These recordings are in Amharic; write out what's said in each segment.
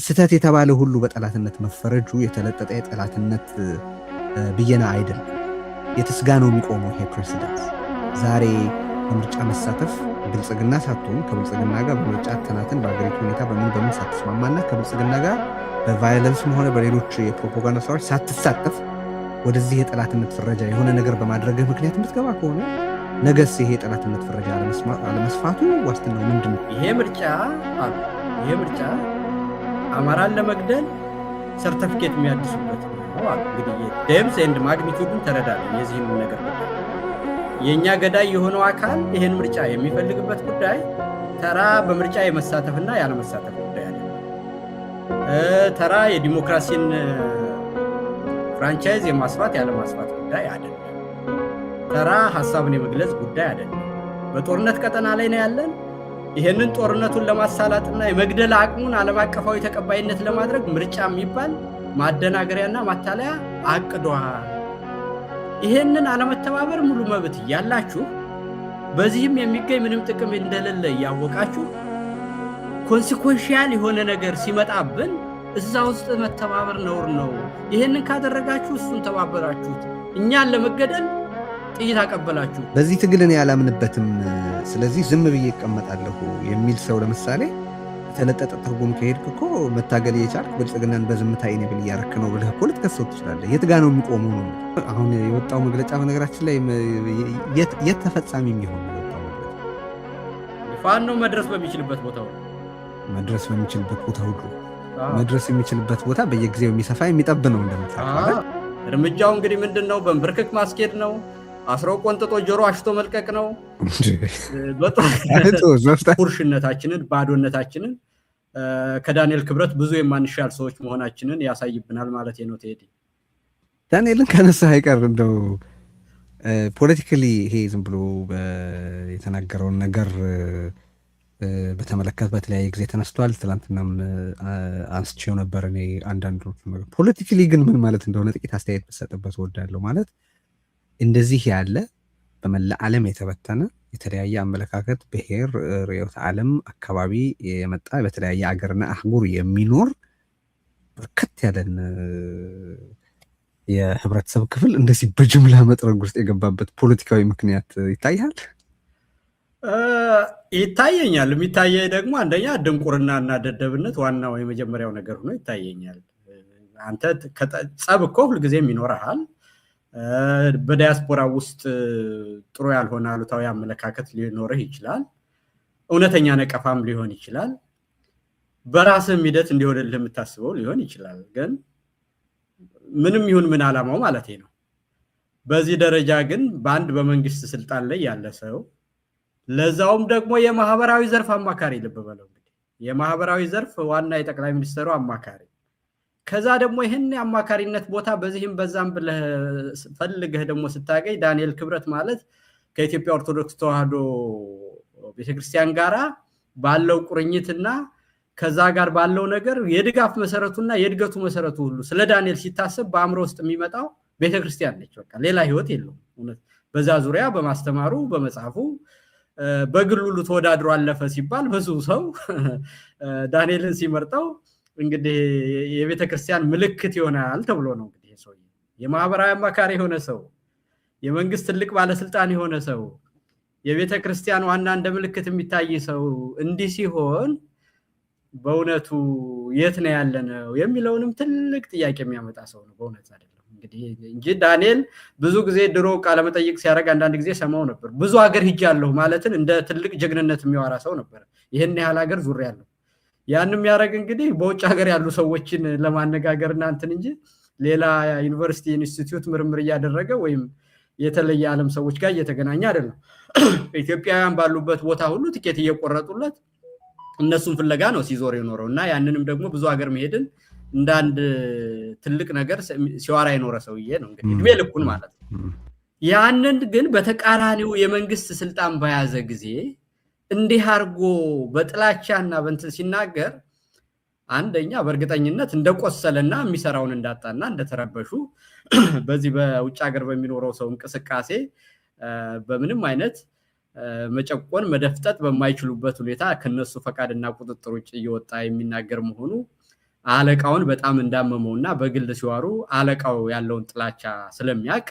ስተት የተባለ ሁሉ በጠላትነት መፈረጁ የተለጠጠ የጠላትነት ብየና አይደለም። የትስጋ ነው የሚቆመው ይሄ ፕሬሲደንት ዛሬ በምርጫ መሳተፍ ብልጽግና ሳትሆን ከብልጽግና ጋር በምርጫ ተናትን በአገሪቱ ሁኔታ በምን ሳትስማማና ከብልጽግና ጋር በቫዮለንስም ሆነ በሌሎች የፕሮፓጋንዳ ስራዎች ሳትሳተፍ ወደዚህ የጠላትነት ፍረጃ የሆነ ነገር በማድረግህ ምክንያት የምትገባ ከሆነ ነገስ ይሄ የጠላትነት ፍረጃ አለመስፋቱ ዋስትናው ምንድን ነው? ይሄ ምርጫ አማራን ለመግደል ሰርተፊኬት የሚያድሱበት ነው። እንግዲህ ዴምስ ኤንድ ማግኒቱዱን ተረዳለን። የዚህን ነገር የኛ ገዳይ የሆነው አካል ይሄን ምርጫ የሚፈልግበት ጉዳይ ተራ በምርጫ የመሳተፍና ያለመሳተፍ ጉዳይ አይደለም። ተራ የዲሞክራሲን ፍራንቻይዝ የማስፋት ያለማስፋት ጉዳይ አይደለም። ተራ ሐሳብን የመግለጽ ጉዳይ አይደለም። በጦርነት ቀጠና ላይ ነው ያለን። ይሄንን ጦርነቱን ለማሳላጥና የመግደል አቅሙን ዓለም አቀፋዊ ተቀባይነት ለማድረግ ምርጫ የሚባል ማደናገሪያና ማታለያ አቅዷል። ይሄንን አለመተባበር ሙሉ መብት ያላችሁ በዚህም የሚገኝ ምንም ጥቅም እንደሌለ ያወቃችሁ ኮንሲኩዌንሻል የሆነ ነገር ሲመጣብን እዛ ውስጥ መተባበር ነውር ነው። ይሄንን ካደረጋችሁ እሱን ተባበራችሁት፣ እኛን ለመገደል ጥይት አቀበላችሁ። በዚህ ትግል እኔ አላምንበትም፣ ስለዚህ ዝም ብዬ እቀመጣለሁ የሚል ሰው ለምሳሌ የተለጠጠ ትርጉም ከሄድክ እኮ መታገል እየቻልክ ብልጽግናን በዝምታ ኢኔብል እያረክ ነው ብለህ እኮ ልትከሰው ትችላለህ። የት ጋ ነው የሚቆመው ነው? አሁን የወጣው መግለጫ በነገራችን ላይ የት ተፈጻሚ የሚሆን ነው? የወጣው መግለጫ ፋኖ መድረስ በሚችልበት ቦታ ሁሉ መድረስ የሚችልበት ቦታ በየጊዜው የሚሰፋ የሚጠብ ነው እንደምታውቀው። እርምጃው እንግዲህ ምንድን ነው? በንብርክክ ማስኬድ ነው። አስረው ቆንጥጦ ጆሮ አሽቶ መልቀቅ ነው። ቁርሽነታችንን ባዶነታችንን ከዳንኤል ክብረት ብዙ የማንሻል ሰዎች መሆናችንን ያሳይብናል ማለት ነው። ቴዲ ዳንኤልን ከነሳ አይቀር እንደው ፖለቲካሊ ይሄ ዝም ብሎ የተናገረውን ነገር በተመለከተ በተለያየ ጊዜ ተነስቷል። ትላንትናም አንስቼው ነበር እኔ አንዳንዱ ፖለቲካሊ ግን ምን ማለት እንደሆነ ጥቂት አስተያየት ብሰጥበት እወዳለሁ። ማለት እንደዚህ ያለ በመላ ዓለም የተበተነ የተለያየ አመለካከት፣ ብሔር፣ ርዕዮተ ዓለም አካባቢ የመጣ በተለያየ አገርና አህጉር የሚኖር በርከት ያለን የህብረተሰብ ክፍል እንደዚህ በጅምላ መጥረግ ውስጥ የገባበት ፖለቲካዊ ምክንያት ይታያል። ይታየኛል። የሚታየኝ ደግሞ አንደኛ ድንቁርናና ደደብነት ዋናው የመጀመሪያው ነገር ሆኖ ይታየኛል። አንተ ጸብ እኮ ሁልጊዜም ይኖርሃል። በዲያስፖራ ውስጥ ጥሩ ያልሆነ አሉታዊ አመለካከት ሊኖርህ ይችላል። እውነተኛ ነቀፋም ሊሆን ይችላል። በራስህም ሂደት እንዲሆንልህ የምታስበው ሊሆን ይችላል። ግን ምንም ይሁን ምን ዓላማው ማለት ነው። በዚህ ደረጃ ግን በአንድ በመንግስት ስልጣን ላይ ያለ ሰው ለዛውም ደግሞ የማህበራዊ ዘርፍ አማካሪ ልብ በለው እንግዲህ የማህበራዊ ዘርፍ ዋና የጠቅላይ ሚኒስትሩ አማካሪ ከዛ ደግሞ ይሄን የአማካሪነት ቦታ በዚህም በዛም ብለህ ፈልገህ ደግሞ ስታገኝ ዳንኤል ክብረት ማለት ከኢትዮጵያ ኦርቶዶክስ ተዋህዶ ቤተክርስቲያን ጋራ ባለው ቁርኝትና ከዛ ጋር ባለው ነገር የድጋፍ መሰረቱና የእድገቱ መሰረቱ ሁሉ ስለ ዳንኤል ሲታሰብ በአእምሮ ውስጥ የሚመጣው ቤተክርስቲያን ነች። በቃ ሌላ ህይወት የለውም። በዛ ዙሪያ በማስተማሩ በመጽሐፉ በግሉ ተወዳድሮ አለፈ ሲባል ብዙ ሰው ዳንኤልን ሲመርጠው እንግዲህ የቤተክርስቲያን ምልክት ይሆናል ተብሎ ነው። እንግዲህ ሰው የማህበራዊ አማካሪ የሆነ ሰው፣ የመንግስት ትልቅ ባለስልጣን የሆነ ሰው፣ የቤተክርስቲያን ዋና እንደ ምልክት የሚታይ ሰው እንዲህ ሲሆን በእውነቱ የት ነው ያለነው የሚለውንም ትልቅ ጥያቄ የሚያመጣ ሰው ነው በእውነት አይደለም። እንግዲህ እንጂ ዳንኤል ብዙ ጊዜ ድሮ ቃለ መጠይቅ ሲያደርግ አንዳንድ ጊዜ ሰማው ነበር። ብዙ ሀገር ሂጃለሁ ማለትን እንደ ትልቅ ጀግንነት የሚያወራ ሰው ነበር። ይሄን ያህል ሀገር ዙሪያለሁ ያንም ያደረግ እንግዲህ በውጭ ሀገር ያሉ ሰዎችን ለማነጋገርና እንትን እንጂ ሌላ ዩኒቨርሲቲ ኢንስቲትዩት ምርምር እያደረገ ወይም የተለየ ዓለም ሰዎች ጋር እየተገናኘ አይደለም። ኢትዮጵያውያን ባሉበት ቦታ ሁሉ ትኬት እየቆረጡለት እነሱን ፍለጋ ነው ሲዞር የኖረው እና ያንንም ደግሞ ብዙ ሀገር መሄድን እንዳንድ ትልቅ ነገር ሲዋራ የኖረ ሰውዬ ነው እንግዲህ እድሜ ልኩን ማለት ነው። ያንን ግን በተቃራኒው የመንግስት ስልጣን በያዘ ጊዜ እንዲህ አርጎ በጥላቻና በእንትን ሲናገር አንደኛ በእርግጠኝነት እንደቆሰለና የሚሰራውን እንዳጣና እንደተረበሹ በዚህ በውጭ ሀገር በሚኖረው ሰው እንቅስቃሴ በምንም አይነት መጨቆን መደፍጠጥ በማይችሉበት ሁኔታ ከነሱ ፈቃድና ቁጥጥር ውጭ እየወጣ የሚናገር መሆኑ አለቃውን በጣም እንዳመመውና በግል ሲዋሩ አለቃው ያለውን ጥላቻ ስለሚያቅ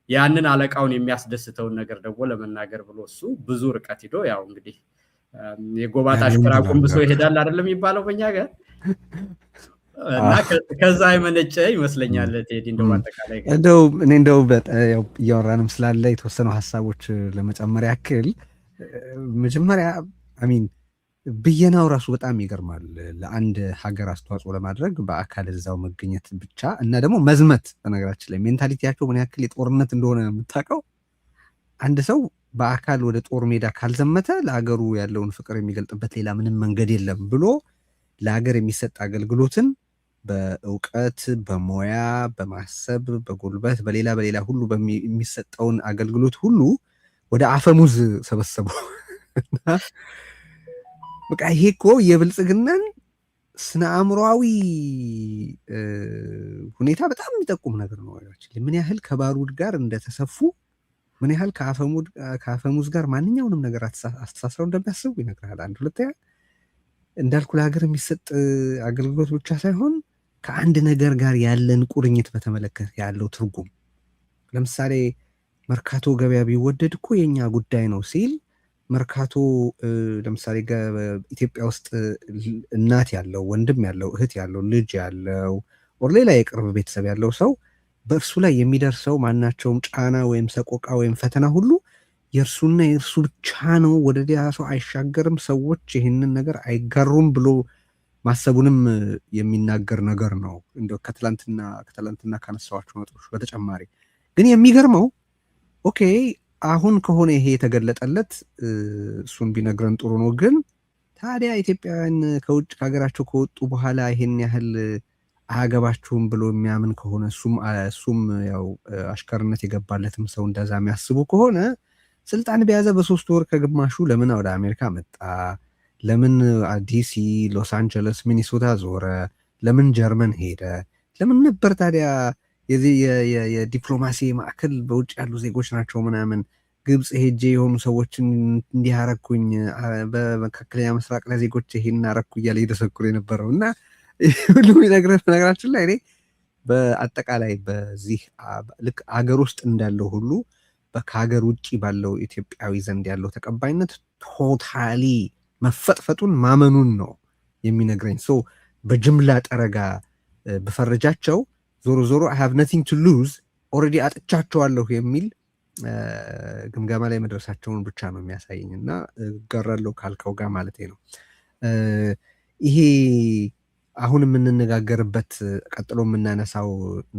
ያንን አለቃውን የሚያስደስተውን ነገር ደግሞ ለመናገር ብሎ እሱ ብዙ ርቀት ሄዶ ያው እንግዲህ የጎባጣ ሽፍራ ቁምብሶ ይሄዳል አይደለም የሚባለው በእኛ ሀገር እና ከዛ የመነጨ ይመስለኛል ቴዲ እንደው አጠቃላይ እንደው እያወራንም ስላለ የተወሰኑ ሀሳቦች ለመጨመር ያክል መጀመሪያ አሚን ብየናው ራሱ በጣም ይገርማል። ለአንድ ሀገር አስተዋጽኦ ለማድረግ በአካል እዛው መገኘት ብቻ እና ደግሞ መዝመት፣ በነገራችን ላይ ሜንታሊቲያቸው ምን ያክል የጦርነት እንደሆነ የምታውቀው አንድ ሰው በአካል ወደ ጦር ሜዳ ካልዘመተ ለሀገሩ ያለውን ፍቅር የሚገልጥበት ሌላ ምንም መንገድ የለም ብሎ ለሀገር የሚሰጥ አገልግሎትን በእውቀት፣ በሙያ፣ በማሰብ፣ በጉልበት፣ በሌላ ሁሉ የሚሰጠውን አገልግሎት ሁሉ ወደ አፈሙዝ ሰበሰበው። በቃ ይሄ እኮ የብልጽግናን ስነ አእምሯዊ ሁኔታ በጣም የሚጠቁም ነገር ነው። ምን ያህል ከባሩድ ጋር እንደተሰፉ፣ ምን ያህል ከአፈሙዝ ጋር ማንኛውንም ነገር አስተሳስረው እንደሚያስቡ ይነግራል። አንድ ሁለተኛ እንዳልኩ ለሀገር የሚሰጥ አገልግሎት ብቻ ሳይሆን ከአንድ ነገር ጋር ያለን ቁርኝት በተመለከተ ያለው ትርጉም፣ ለምሳሌ መርካቶ ገበያ ቢወደድ እኮ የኛ ጉዳይ ነው ሲል መርካቶ ለምሳሌ ኢትዮጵያ ውስጥ እናት ያለው፣ ወንድም ያለው፣ እህት ያለው፣ ልጅ ያለው ወር ሌላ የቅርብ ቤተሰብ ያለው ሰው በእርሱ ላይ የሚደርሰው ማናቸውም ጫና ወይም ሰቆቃ ወይም ፈተና ሁሉ የእርሱና የእርሱ ብቻ ነው፣ ወደ ሌላ ሰው አይሻገርም፣ ሰዎች ይህንን ነገር አይጋሩም ብሎ ማሰቡንም የሚናገር ነገር ነው። እንደው ከትላንትና ካነሳኋቸው ነጥቦች በተጨማሪ ግን የሚገርመው ኦኬ አሁን ከሆነ ይሄ የተገለጠለት እሱን ቢነግረን ጥሩ ነው። ግን ታዲያ ኢትዮጵያውያን ከውጭ ከሀገራቸው ከወጡ በኋላ ይሄን ያህል አያገባችሁም ብሎ የሚያምን ከሆነ እሱም ያው አሽከርነት የገባለትም ሰው እንደዛ የሚያስቡ ከሆነ ስልጣን በያዘ በ3 ወር ከግማሹ ለምን ወደ አሜሪካ መጣ? ለምን ዲሲ፣ ሎስ አንጀለስ፣ ሚኒሶታ ዞረ? ለምን ጀርመን ሄደ? ለምን ነበር ታዲያ የዚህ የዲፕሎማሲ ማዕከል በውጭ ያሉ ዜጎች ናቸው ምናምን ግብፅ ሄጄ የሆኑ ሰዎችን እንዲያረኩኝ በመካከለኛ ምስራቅ ለዜጎች ይሄን አረኩ እያለ ይደሰኩር የነበረው እና ሁሉም ነገራችን ላይ እኔ በአጠቃላይ በዚህ ልክ አገር ውስጥ እንዳለው ሁሉ ከሀገር ውጭ ባለው ኢትዮጵያዊ ዘንድ ያለው ተቀባይነት ቶታሊ መፈጥፈጡን ማመኑን ነው የሚነግረኝ። ሶ በጅምላ ጠረጋ በፈረጃቸው ዞሮ ዞሮ I have nothing to lose ኦልሬዲ አጥቻቸዋለሁ የሚል ግምገማ ላይ መድረሳቸውን ብቻ ነው የሚያሳየኝ እና ጋራለሁ ካልከው ጋር ማለት ነው። ይሄ አሁን የምንነጋገርበት ቀጥሎ የምናነሳው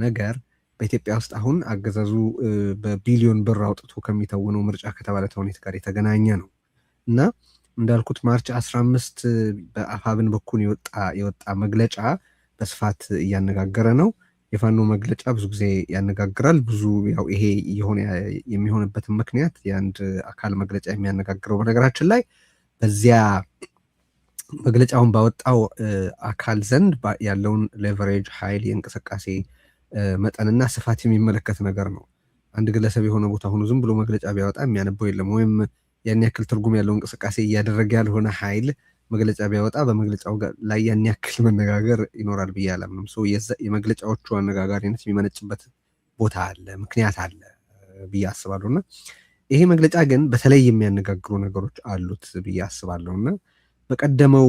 ነገር በኢትዮጵያ ውስጥ አሁን አገዛዙ በቢሊዮን ብር አውጥቶ ከሚተውነው ምርጫ ከተባለ ተውኔት ጋር የተገናኘ ነው እና እንዳልኩት ማርች 15 በአፋብን በኩል የወጣ መግለጫ በስፋት እያነጋገረ ነው። የፋኖ መግለጫ ብዙ ጊዜ ያነጋግራል። ብዙ ያው ይሄ የሚሆንበትን ምክንያት የአንድ አካል መግለጫ የሚያነጋግረው በነገራችን ላይ በዚያ መግለጫውን ባወጣው አካል ዘንድ ያለውን ሌቨሬጅ ኃይል፣ የእንቅስቃሴ መጠንና ስፋት የሚመለከት ነገር ነው። አንድ ግለሰብ የሆነ ቦታ ሆኖ ዝም ብሎ መግለጫ ቢያወጣ የሚያነበው የለም፣ ወይም ያን ያክል ትርጉም ያለው እንቅስቃሴ እያደረገ ያልሆነ ኃይል መግለጫ ቢያወጣ በመግለጫው ላይ ያን ያክል መነጋገር ይኖራል ብዬ አላምንም። ሰው የመግለጫዎቹ አነጋጋሪነት የሚመነጭበት ቦታ አለ፣ ምክንያት አለ ብዬ አስባለሁ እና ይሄ መግለጫ ግን በተለይ የሚያነጋግሩ ነገሮች አሉት ብዬ አስባለሁ እና በቀደመው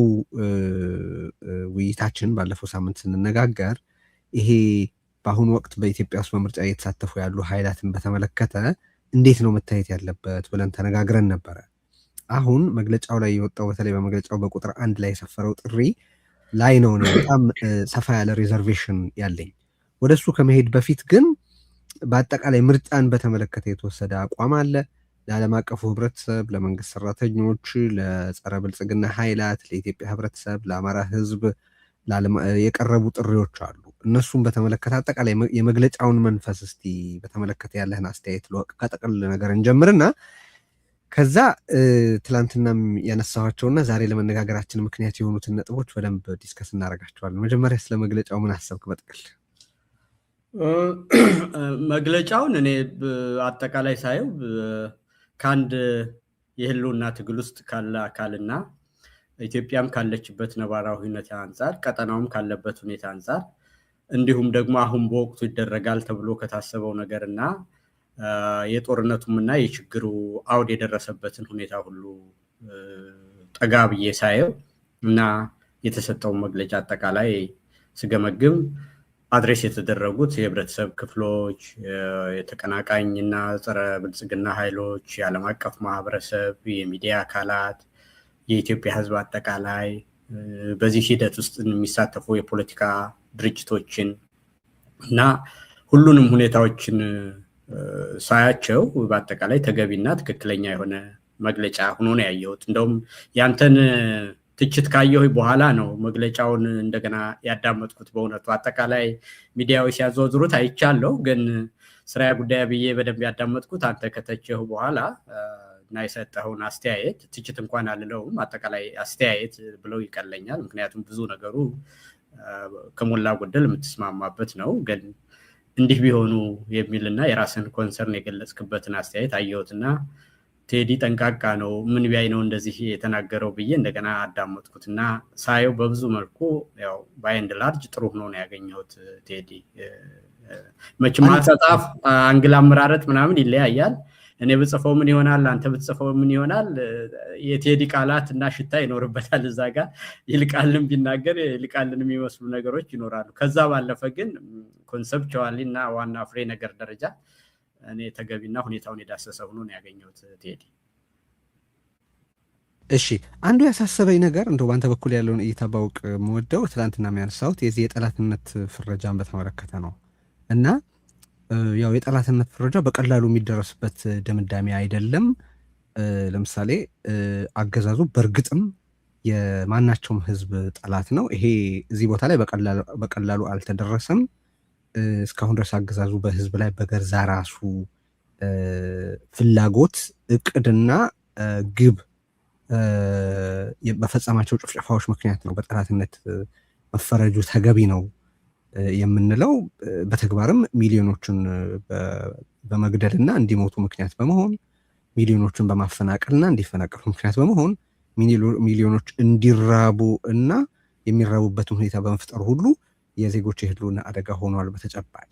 ውይይታችን ባለፈው ሳምንት ስንነጋገር ይሄ በአሁኑ ወቅት በኢትዮጵያ ውስጥ በምርጫ እየተሳተፉ ያሉ ኃይላትን በተመለከተ እንዴት ነው መታየት ያለበት ብለን ተነጋግረን ነበረ። አሁን መግለጫው ላይ የወጣው በተለይ በመግለጫው በቁጥር 1 ላይ የሰፈረው ጥሪ ላይ ነው በጣም ሰፋ ያለ ሪዘርቬሽን ያለኝ። ወደሱ ከመሄድ በፊት ግን በአጠቃላይ ምርጫን በተመለከተ የተወሰደ አቋም አለ። ለዓለም አቀፉ ህብረተሰብ፣ ለመንግስት ሰራተኞች፣ ለጸረ ብልጽግና ኃይላት፣ ለኢትዮጵያ ህብረተሰብ፣ ለአማራ ህዝብ የቀረቡ ጥሪዎች አሉ። እነሱም በተመለከተ አጠቃላይ የመግለጫውን መንፈስ እስቲ በተመለከተ ያለህን አስተያየት ለወቅ ከጠቅል ነገር እንጀምርና ከዛ ትላንትናም ያነሳኋቸውና ዛሬ ለመነጋገራችን ምክንያት የሆኑትን ነጥቦች በደንብ ዲስከስ እናደርጋቸዋለን። መጀመሪያ ስለ መግለጫው ምን አሰብክ በጥቅል? መግለጫውን እኔ አጠቃላይ ሳየው ከአንድ የህልውና ትግል ውስጥ ካለ አካልና ኢትዮጵያም ካለችበት ነባራዊ ሁኔታ አንፃር ቀጠናውም ካለበት ሁኔታ አንፃር እንዲሁም ደግሞ አሁን በወቅቱ ይደረጋል ተብሎ ከታሰበው ነገርና የጦርነቱምና የችግሩ አውድ የደረሰበትን ሁኔታ ሁሉ ጠጋ ብዬ ሳየው እና የተሰጠውን መግለጫ አጠቃላይ ስገመግም አድሬስ የተደረጉት የህብረተሰብ ክፍሎች፣ የተቀናቃኝና ጸረ ብልጽግና ኃይሎች፣ የዓለም አቀፍ ማህበረሰብ፣ የሚዲያ አካላት፣ የኢትዮጵያ ህዝብ አጠቃላይ በዚህ ሂደት ውስጥ የሚሳተፉ የፖለቲካ ድርጅቶችን እና ሁሉንም ሁኔታዎችን ሳያቸው በአጠቃላይ ተገቢና ትክክለኛ የሆነ መግለጫ ሆኖ ነው ያየሁት። እንደውም ያንተን ትችት ካየሁ በኋላ ነው መግለጫውን እንደገና ያዳመጥኩት። በእውነቱ አጠቃላይ ሚዲያዎች ሲያዘወዝሩት አይቻለሁ፣ ግን ስራ ጉዳይ ብዬ በደንብ ያዳመጥኩት አንተ ከተቸሁ በኋላ እና የሰጠኸውን አስተያየት ትችት እንኳን አልለውም፣ አጠቃላይ አስተያየት ብለው ይቀለኛል። ምክንያቱም ብዙ ነገሩ ከሞላ ጎደል የምትስማማበት ነው። ግን እንዲህ ቢሆኑ የሚልና የራስን ኮንሰርን የገለጽክበትን አስተያየት አየሁትና ቴዲ ጠንቃቃ ነው፣ ምን ቢያይ ነው እንደዚህ የተናገረው ብዬ እንደገና አዳመጥኩትና ሳየው በብዙ መልኩ ያው ባይንድ ላርጅ ጥሩ ሆኖ ነው ያገኘሁት። ቴዲ መቼም አጻጻፍ አንግል አመራረጥ ምናምን ይለያያል። እኔ ብጽፈው ምን ይሆናል፣ አንተ ብትጽፈው ምን ይሆናል፣ የቴዲ ቃላት እና ሽታ ይኖርበታል እዛ ጋር። ይልቃልን ቢናገር ይልቃልን የሚመስሉ ነገሮች ይኖራሉ። ከዛ ባለፈ ግን ኮንሰፕቹዋሊ እና ዋና ፍሬ ነገር ደረጃ እኔ ተገቢና ሁኔታውን የዳሰሰ ሆኖ ነው ያገኘሁት ቴዲ። እሺ፣ አንዱ ያሳሰበኝ ነገር እንደው ባንተ በኩል ያለውን እይታ ባውቅ የምወደው ትናንትና የሚያነሳሁት የዚህ የጠላትነት ፍረጃን በተመለከተ ነው እና ያው የጠላትነት ፍረጃ በቀላሉ የሚደረስበት ድምዳሜ አይደለም። ለምሳሌ አገዛዙ በእርግጥም የማናቸውም ህዝብ ጠላት ነው። ይሄ እዚህ ቦታ ላይ በቀላሉ አልተደረሰም። እስካሁን ድረስ አገዛዙ በህዝብ ላይ በገዛ ራሱ ፍላጎት እቅድና ግብ በፈጸማቸው ጭፍጨፋዎች ምክንያት ነው በጠላትነት መፈረጁ ተገቢ ነው የምንለው። በተግባርም ሚሊዮኖችን በመግደልና እንዲሞቱ ምክንያት በመሆን ሚሊዮኖችን በማፈናቀልና እንዲፈናቀሉ ምክንያት በመሆን ሚሊዮኖች እንዲራቡ እና የሚራቡበትን ሁኔታ በመፍጠር ሁሉ የዜጎች የህልውና አደጋ ሆኗል። በተጨባጭ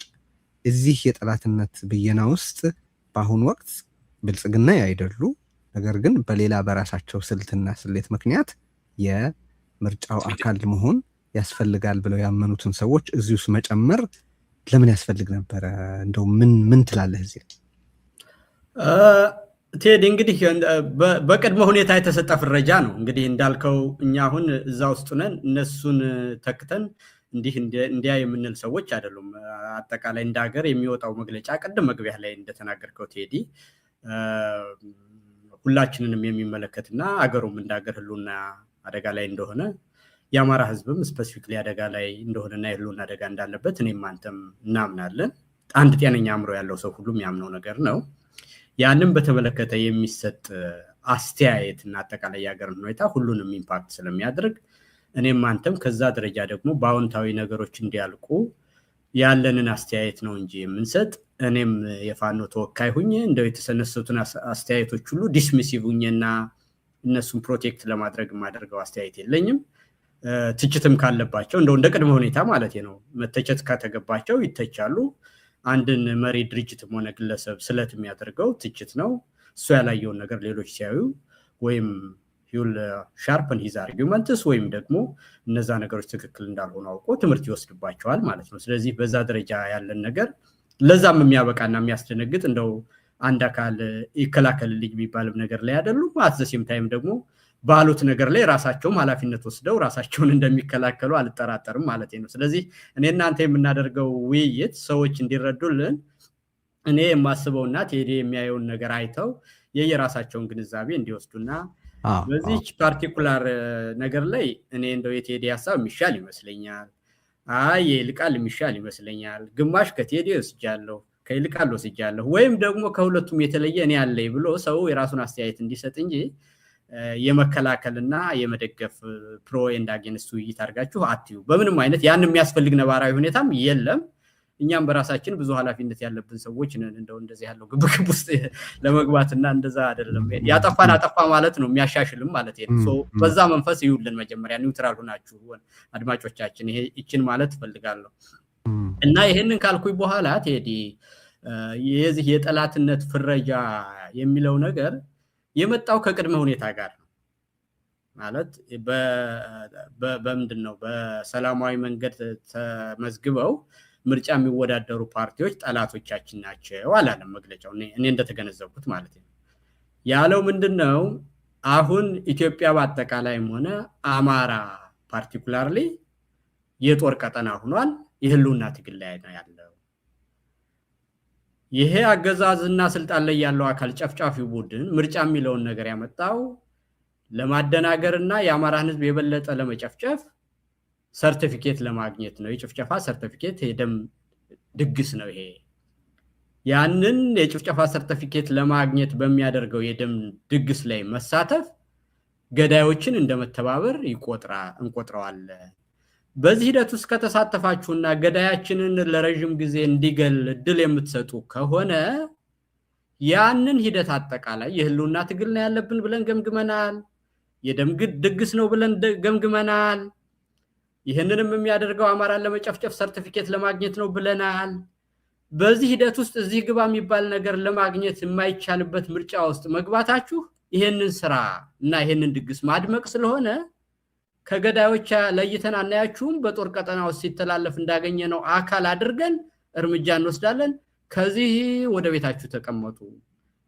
እዚህ የጠላትነት ብየና ውስጥ በአሁኑ ወቅት ብልጽግና ያይደሉ፣ ነገር ግን በሌላ በራሳቸው ስልትና ስሌት ምክንያት የምርጫው አካል መሆን ያስፈልጋል ብለው ያመኑትን ሰዎች እዚህ ውስጥ መጨመር ለምን ያስፈልግ ነበረ? እንደው ምን ትላለህ እዚህ? ቴዲ እንግዲህ በቅድመ ሁኔታ የተሰጠ ፍረጃ ነው። እንግዲህ እንዳልከው እኛ አሁን እዛ ውስጥ ነን፣ እነሱን ተክተን እንዲያ የምንል ሰዎች አይደሉም። አጠቃላይ እንደ ሀገር የሚወጣው መግለጫ ቅድም መግቢያ ላይ እንደተናገርከው ቴዲ ሁላችንንም የሚመለከትና አገሩም እንደ ሀገር ህልውና አደጋ ላይ እንደሆነ የአማራ ህዝብም ስፔሲፊክሊ አደጋ ላይ እንደሆነና የህልውና አደጋ እንዳለበት እኔም አንተም እናምናለን። አንድ ጤነኛ አእምሮ ያለው ሰው ሁሉ የሚያምነው ነገር ነው። ያንን በተመለከተ የሚሰጥ አስተያየት እና አጠቃላይ የሀገርን ሁኔታ ሁሉንም ኢምፓክት ስለሚያደርግ እኔም አንተም ከዛ ደረጃ ደግሞ በአዎንታዊ ነገሮች እንዲያልቁ ያለንን አስተያየት ነው እንጂ የምንሰጥ። እኔም የፋኖ ተወካይ ሁኜ እንደው የተሰነሱትን አስተያየቶች ሁሉ ዲስሚሲቭ ሁኜና እነሱን ፕሮቴክት ለማድረግ የማደርገው አስተያየት የለኝም። ትችትም ካለባቸው እንደው እንደ ቅድመ ሁኔታ ማለት ነው መተቸት ከተገባቸው ይተቻሉ። አንድን መሪ ድርጅትም ሆነ ግለሰብ ስለት የሚያደርገው ትችት ነው። እሱ ያላየውን ነገር ሌሎች ሲያዩ ወይም ሂውል ሻርፕን ሂዝ አርጊመንትስ ወይም ደግሞ እነዛ ነገሮች ትክክል እንዳልሆኑ አውቆ ትምህርት ይወስድባቸዋል ማለት ነው። ስለዚህ በዛ ደረጃ ያለን ነገር ለዛም የሚያበቃና የሚያስደነግጥ እንደው አንድ አካል ይከላከልልኝ የሚባልም ነገር ላይ አይደሉም። አትዘሲም ታይም ደግሞ ባሉት ነገር ላይ ራሳቸውም ኃላፊነት ወስደው ራሳቸውን እንደሚከላከሉ አልጠራጠርም ማለት ነው። ስለዚህ እኔ እናንተ የምናደርገው ውይይት ሰዎች እንዲረዱልን እኔ የማስበውና ቴዲ የሚያየውን ነገር አይተው የየራሳቸውን ግንዛቤ እንዲወስዱና በዚች ፓርቲኩላር ነገር ላይ እኔ እንደው የቴዲ ሀሳብ የሚሻል ይመስለኛል፣ ይልቃል የሚሻል ይመስለኛል፣ ግማሽ ከቴዲ ወስጃለሁ ከይልቃል ወስጃለሁ፣ ወይም ደግሞ ከሁለቱም የተለየ እኔ ያለኝ ብሎ ሰው የራሱን አስተያየት እንዲሰጥ እንጂ የመከላከልና የመደገፍ ፕሮ ኤንድ አጌንስት ውይይት አድርጋችሁ አትዩ። በምንም አይነት ያን የሚያስፈልግ ነባራዊ ሁኔታም የለም። እኛም በራሳችን ብዙ ኃላፊነት ያለብን ሰዎች ነን። እንደው እንደዚህ ያለው ግብግብ ውስጥ ለመግባትና እንደዛ አይደለም። ያጠፋን አጠፋ ማለት ነው የሚያሻሽልም ማለት ነው። በዛ መንፈስ ይውልን መጀመሪያ ኒውትራል ሆናችሁ አድማጮቻችን ይችን ማለት ፈልጋለሁ። እና ይሄንን ካልኩኝ በኋላ ቴዲ የዚህ የጠላትነት ፍረጃ የሚለው ነገር የመጣው ከቅድመ ሁኔታ ጋር ነው ማለት በምንድነው በሰላማዊ መንገድ ተመዝግበው ምርጫ የሚወዳደሩ ፓርቲዎች ጠላቶቻችን ናቸው አላለም መግለጫው። እኔ እንደተገነዘብኩት ማለት ነው ያለው ምንድነው አሁን ኢትዮጵያ በአጠቃላይም ሆነ አማራ ፓርቲኩላርሊ የጦር ቀጠና ሆኗል፣ የህልውና ትግል ላይ ነው ያለው። ይሄ አገዛዝና ስልጣን ላይ ያለው አካል ጨፍጫፊው ቡድን ምርጫ የሚለውን ነገር ያመጣው ለማደናገርና የአማራን ህዝብ የበለጠ ለመጨፍጨፍ ሰርቲፊኬት ለማግኘት ነው። የጭፍጨፋ ሰርቲፊኬት የደም ድግስ ነው ይሄ። ያንን የጭፍጨፋ ሰርቲፊኬት ለማግኘት በሚያደርገው የደም ድግስ ላይ መሳተፍ ገዳዮችን እንደመተባበር እንቆጥረዋለን። በዚህ ሂደት ውስጥ ከተሳተፋችሁና ገዳያችንን ለረጅም ጊዜ እንዲገል እድል የምትሰጡ ከሆነ ያንን ሂደት አጠቃላይ የህልውና ትግል ነው ያለብን ብለን ገምግመናል። የደም ድግስ ነው ብለን ገምግመናል። ይህንንም የሚያደርገው አማራን ለመጨፍጨፍ ሰርቲፊኬት ለማግኘት ነው ብለናል። በዚህ ሂደት ውስጥ እዚህ ግባ የሚባል ነገር ለማግኘት የማይቻልበት ምርጫ ውስጥ መግባታችሁ ይሄንን ስራ እና ይሄንን ድግስ ማድመቅ ስለሆነ ከገዳዮች ለይተን አናያችሁም። በጦር ቀጠና ውስጥ ሲተላለፍ እንዳገኘ ነው አካል አድርገን እርምጃ እንወስዳለን። ከዚህ ወደ ቤታችሁ ተቀመጡ።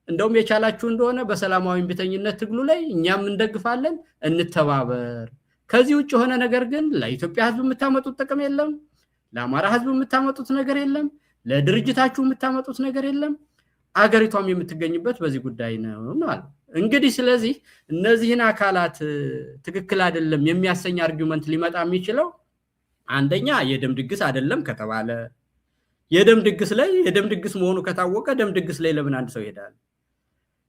እንደውም የቻላችሁ እንደሆነ በሰላማዊ እምቢተኝነት ትግሉ ላይ እኛም እንደግፋለን፣ እንተባበር። ከዚህ ውጭ የሆነ ነገር ግን ለኢትዮጵያ ህዝብ የምታመጡት ጥቅም የለም፣ ለአማራ ህዝብ የምታመጡት ነገር የለም፣ ለድርጅታችሁ የምታመጡት ነገር የለም። አገሪቷም የምትገኝበት በዚህ ጉዳይ ነው ማለት እንግዲህ። ስለዚህ እነዚህን አካላት ትክክል አይደለም የሚያሰኝ አርጊውመንት ሊመጣ የሚችለው አንደኛ የደም ድግስ አይደለም ከተባለ፣ የደም ድግስ ላይ የደም ድግስ መሆኑ ከታወቀ ደም ድግስ ላይ ለምን አንድ ሰው ይሄዳል?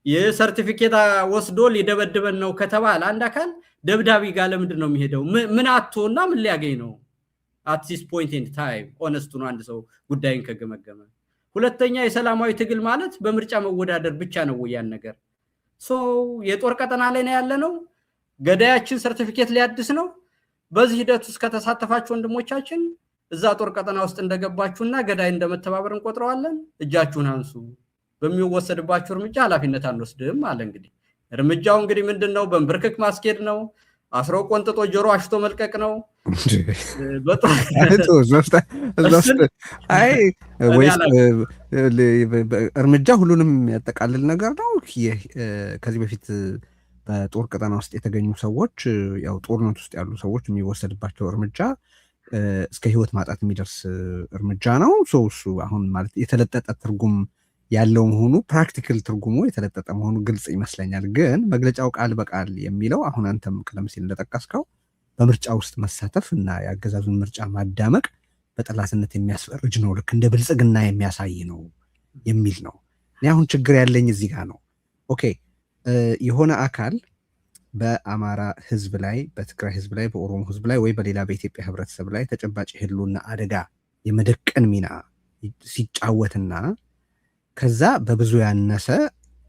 የሰርቲፊኬት ወስዶ ሊደበድበን ነው ከተባለ አንድ አካል ደብዳቤ ጋር ለምንድን ነው የሚሄደው? ምን አጥቶና ምን ሊያገኝ ነው? at this point in time ሆነስቱ ነው አንድ ሰው ጉዳይን ከገመገመ። ሁለተኛ የሰላማዊ ትግል ማለት በምርጫ መወዳደር ብቻ ነው ያን ነገር። የጦር ቀጠና ላይ ነው ያለነው። ገዳያችን ሰርቲፊኬት ሊያድስ ነው። በዚህ ሂደት ውስጥ ከተሳተፋችሁ ወንድሞቻችን እዛ ጦር ቀጠና ውስጥ እንደገባችሁና ገዳይ እንደመተባበር እንቆጥረዋለን። እጃችሁን አንሱ። በሚወሰድባችሁ እርምጃ ኃላፊነት አንወስድም አለ። እንግዲህ እርምጃው እንግዲህ ምንድነው? በንብርክክ ማስኬድ ነው። አስሮ ቆንጥጦ ጆሮ አሽቶ መልቀቅ ነው። እርምጃ ሁሉንም ያጠቃልል ነገር ነው። ከዚህ በፊት በጦር ቀጠና ውስጥ የተገኙ ሰዎች ያው ጦርነት ውስጥ ያሉ ሰዎች የሚወሰድባቸው እርምጃ እስከ ህይወት ማጣት የሚደርስ እርምጃ ነው። እሱ አሁን ማለት የተለጠጠ ትርጉም ያለው መሆኑ ፕራክቲካል ትርጉሙ የተለጠጠ መሆኑ ግልጽ ይመስለኛል። ግን መግለጫው ቃል በቃል የሚለው አሁን አንተም ቀደም ሲል እንደጠቀስከው በምርጫ ውስጥ መሳተፍ እና የአገዛዙን ምርጫ ማዳመቅ በጠላትነት የሚያስፈርጅ ነው፣ ልክ እንደ ብልጽግና የሚያሳይ ነው የሚል ነው። እኔ አሁን ችግር ያለኝ እዚህ ጋር ነው። ኦኬ የሆነ አካል በአማራ ህዝብ ላይ፣ በትግራይ ህዝብ ላይ፣ በኦሮሞ ህዝብ ላይ ወይ በሌላ በኢትዮጵያ ህብረተሰብ ላይ ተጨባጭ ህልውና አደጋ የመደቀን ሚና ሲጫወትና ከዛ በብዙ ያነሰ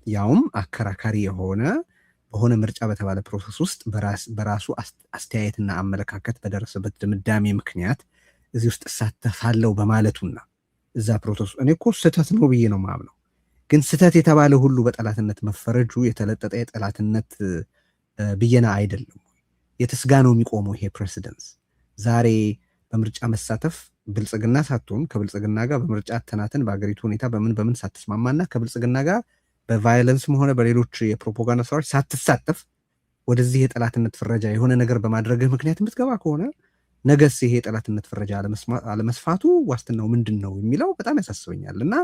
ያውም አከራካሪ የሆነ በሆነ ምርጫ በተባለ ፕሮሰስ ውስጥ በራሱ አስተያየትና አመለካከት በደረሰበት ድምዳሜ ምክንያት እዚህ ውስጥ እሳተፋለሁ በማለቱና እዛ ፕሮሰሱ እኔ እኮ ስህተት ነው ብዬ ነው ማምነው። ግን ስህተት የተባለ ሁሉ በጠላትነት መፈረጁ የተለጠጠ የጠላትነት ብየና አይደለም። የትስጋ ነው የሚቆመው ይሄ ፕሬሲደንስ። ዛሬ በምርጫ መሳተፍ ብልጽግና ሳትሆን ከብልጽግና ጋር በምርጫ ተናተን በአገሪቱ ሁኔታ በምን ሳትስማማና ከብልጽግና ጋር በቫዮለንስም ሆነ በሌሎች የፕሮፓጋንዳ ስራዎች ሳትሳተፍ ወደዚህ የጠላትነት ፍረጃ የሆነ ነገር በማድረግህ ምክንያት የምትገባ ከሆነ ነገስ ይሄ የጠላትነት ፍረጃ አለመስፋቱ ዋስትናው ምንድን ነው የሚለው በጣም ያሳስበኛል። እና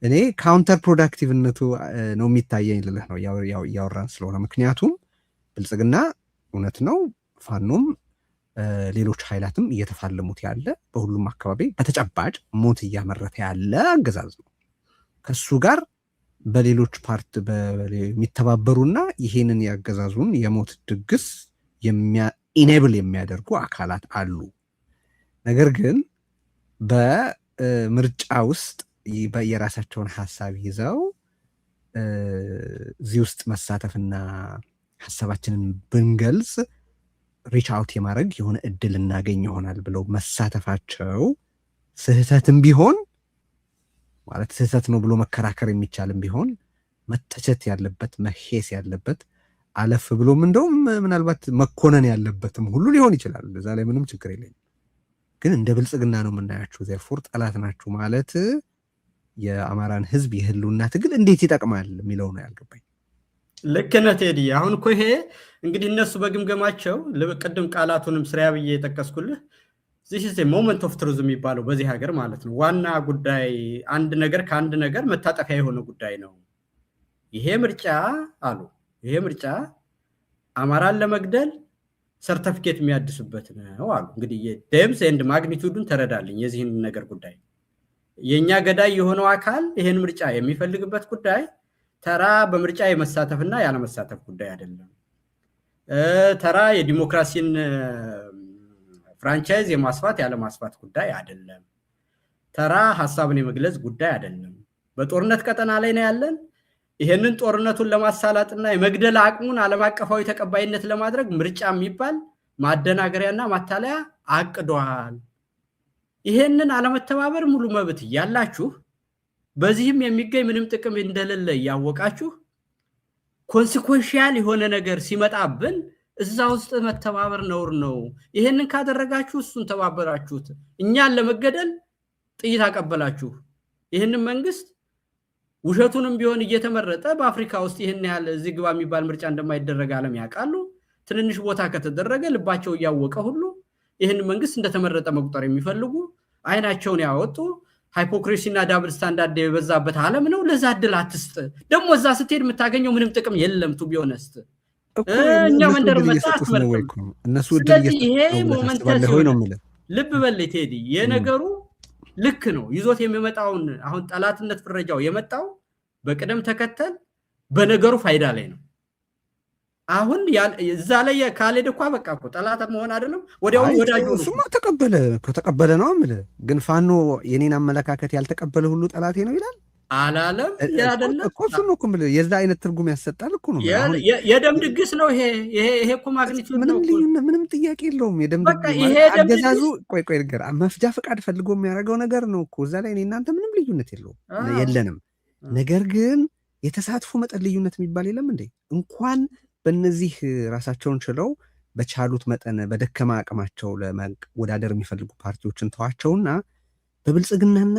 እኔ ካውንተር ፕሮዳክቲቭነቱ ነው የሚታየኝ ልልህ ነው እያወራን ስለሆነ። ምክንያቱም ብልጽግና እውነት ነው ፋኖም ሌሎች ኃይላትም እየተፋለሙት ያለ በሁሉም አካባቢ በተጨባጭ ሞት እያመረተ ያለ አገዛዝ ነው። ከሱ ጋር በሌሎች ፓርት የሚተባበሩና ይሄንን ያገዛዙን የሞት ድግስ ኢኔብል የሚያደርጉ አካላት አሉ። ነገር ግን ምርጫ ውስጥ የራሳቸውን ሀሳብ ይዘው እዚህ ውስጥ መሳተፍና ሀሳባችንን ብንገልጽ ሪች አውት የማድረግ የሆነ እድል እናገኝ ይሆናል ብለው መሳተፋቸው ስህተትም ቢሆን ማለት ስህተት ነው ብሎ መከራከር የሚቻልም ቢሆን መተቸት ያለበት መሄስ ያለበት አለፍ ብሎም እንደውም ምናልባት መኮነን ያለበትም ሁሉ ሊሆን ይችላል። እዛ ላይ ምንም ችግር የለኝም። ግን እንደ ብልጽግና ነው የምናያችሁ። ዜርፎር ጠላት ናችሁ ማለት የአማራን ህዝብ የህልውና ትግል እንዴት ይጠቅማል የሚለው ነው ያልገባኝ። ልክ ነህ ቴዲ። አሁን እኮ ይሄ እንግዲህ እነሱ በግምገማቸው ቅድም ቃላቱንም ስሪያ ብዬ የጠቀስኩልህ this is a moment of truth የሚባለው በዚህ ሀገር ማለት ነው። ዋና ጉዳይ አንድ ነገር ከአንድ ነገር መታጠፊያ የሆነ ጉዳይ ነው። ይሄ ምርጫ አሉ ይሄ ምርጫ አማራን ለመግደል ሰርተፊኬት የሚያድስበት ነው አሉ። እንግዲህ የደምስ ኤንድ ማግኒቱዱን ተረዳልኝ የዚህን ነገር ጉዳይ። የኛ ገዳይ የሆነው አካል ይሄን ምርጫ የሚፈልግበት ጉዳይ ተራ በምርጫ የመሳተፍና ያለመሳተፍ ጉዳይ አይደለም። ተራ የዲሞክራሲን ፍራንቻይዝ የማስፋት ያለማስፋት ጉዳይ አይደለም። ተራ ሐሳብን የመግለጽ ጉዳይ አይደለም። በጦርነት ቀጠና ላይ ነው ያለን። ይሄንን ጦርነቱን ለማሳላጥና የመግደል አቅሙን ዓለም አቀፋዊ ተቀባይነት ለማድረግ ምርጫ የሚባል ማደናገሪያና ማታለያ አቅዷል። ይሄንን አለመተባበር ሙሉ መብት ያላችሁ በዚህም የሚገኝ ምንም ጥቅም እንደሌለ ያወቃችሁ ኮንሲኩዌንሻል የሆነ ነገር ሲመጣብን እዛ ውስጥ መተባበር ነውር ነው። ይሄንን ካደረጋችሁ እሱን ተባበራችሁት። እኛን ለመገደል ጥይት አቀበላችሁ። ይሄንን መንግስት ውሸቱንም ቢሆን እየተመረጠ በአፍሪካ ውስጥ ይሄን ያህል እዚህ ግባ የሚባል ምርጫ እንደማይደረግ ዓለም ያውቃሉ። ትንንሽ ቦታ ከተደረገ ልባቸው እያወቀ ሁሉ ይሄን መንግስት እንደተመረጠ መቁጠር የሚፈልጉ አይናቸውን ያወጡ ሃይፖክሪሲና ዳብል ስታንዳርድ የበዛበት ዓለም ነው። ለዛ እድል አትስጥ። ደግሞ እዛ ስትሄድ የምታገኘው ምንም ጥቅም የለም። ቱ ቢሆነስት እኛ መንደር መጣት እነሱ ስለዚህ ይሄ ሞመንት ልብ በል ቴዲ፣ የነገሩ ልክ ነው። ይዞት የሚመጣውን አሁን ጠላትነት ፍረጃው የመጣው በቅደም ተከተል በነገሩ ፋይዳ ላይ ነው። አሁን እዛ ላይ ካልሄደ እኮ በቃ እኮ ጠላት መሆን አይደለም ወዲያው ወዳጁ ነው። እሱማ ተቀበለ ነው የምልህ። ግን ፋኖ የኔን አመለካከት ያልተቀበለ ሁሉ ጠላቴ ነው ይላል አላለም? ያደለም እኮ እሱ ነው እኮ የምልህ። የዛ አይነት ትርጉም ያሰጣል እኮ ነው። የደም ድግስ ነው ይሄ እኮ ማግኒቱድ ነው። ምንም ጥያቄ የለውም። የደም ድግስ አገዛዙ ቆይ ንገር መፍጃ ፈቃድ ፈልጎ የሚያደርገው ነገር ነው እኮ። እዛ ላይ እኔ እናንተ ምንም ልዩነት የለንም። ነገር ግን የተሳትፎ መጠን ልዩነት የሚባል የለም እንዴ? እንኳን በእነዚህ ራሳቸውን ችለው በቻሉት መጠን በደከማ አቅማቸው ለመወዳደር የሚፈልጉ ፓርቲዎችን ተዋቸውና በብልጽግናና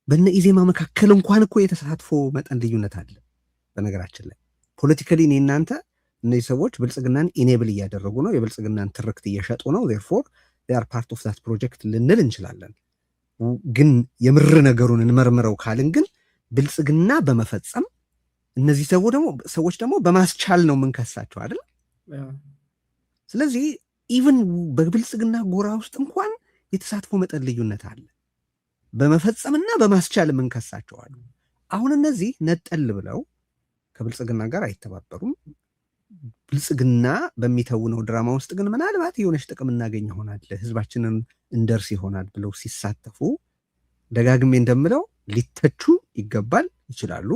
በነ ኢዜማ መካከል እንኳን እኮ የተሳትፎ መጠን ልዩነት አለ። በነገራችን ላይ ፖለቲካሊ እኔ እናንተ እነዚህ ሰዎች ብልጽግናን ኢኔብል እያደረጉ ነው፣ የብልጽግናን ትርክት እየሸጡ ነው። ዜርፎር ር ፓርት ኦፍ ዛት ፕሮጀክት ልንል እንችላለን። ግን የምር ነገሩን እንመርምረው ካልን ግን ብልጽግና በመፈጸም እነዚህ ሰዎች ደግሞ በማስቻል ነው የምንከሳቸው አይደል? ስለዚህ ኢቭን በብልጽግና ጎራ ውስጥ እንኳን የተሳትፎ መጠን ልዩነት አለ። በመፈጸምና በማስቻል የምንከሳቸው አሉ። አሁን እነዚህ ነጠል ብለው ከብልጽግና ጋር አይተባበሩም። ብልጽግና በሚተውነው ድራማ ውስጥ ግን ምናልባት የሆነች ጥቅም እናገኝ ይሆናል፣ ህዝባችንን እንደርስ ይሆናል ብለው ሲሳተፉ ደጋግሜ እንደምለው ሊተቹ ይገባል፣ ይችላሉ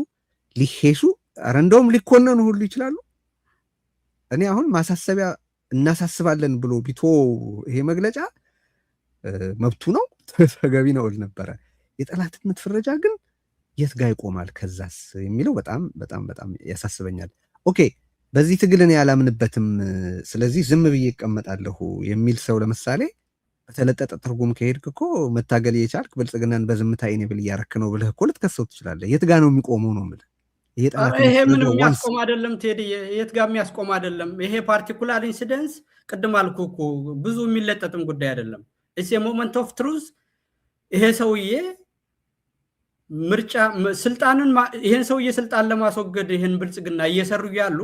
ሊሄሱ ኧረ እንደውም ሊኮነኑ ሁሉ ይችላሉ። እኔ አሁን ማሳሰቢያ እናሳስባለን ብሎ ቢቶ ይሄ መግለጫ መብቱ ነው ተገቢ ነው ነበረ። የጠላትነት ፍረጃ ግን የት ጋር ይቆማል ከዛስ የሚለው በጣም በጣም በጣም ያሳስበኛል። ኦኬ በዚህ ትግል እኔ ያላምንበትም ስለዚህ ዝም ብዬ እቀመጣለሁ የሚል ሰው ለምሳሌ በተለጠጠ ትርጉም ከሄድክ እኮ መታገል የቻልክ ብልጽግናን በዝምታ ኢኔብል እያረክ ነው ብለህ እኮ ልትከሰው ትችላለህ። የት ጋር ነው የሚቆመው ነው የምልህ። ይሄ ምንም የሚያስቆም አይደለም ቴዲ፣ የት ጋር የሚያስቆም አይደለም። ይሄ ፓርቲኩላር ኢንሲደንስ ቅድም አልኩ እኮ ብዙ የሚለጠጥም ጉዳይ አይደለም። ኢትስ ኤ ሞመንት ኦፍ ትሩዝ። ይሄ ሰውዬ ምርጫ ይሄን ሰውዬ ስልጣን ለማስወገድ ይሄን ብልጽግና እየሰሩ ያሉ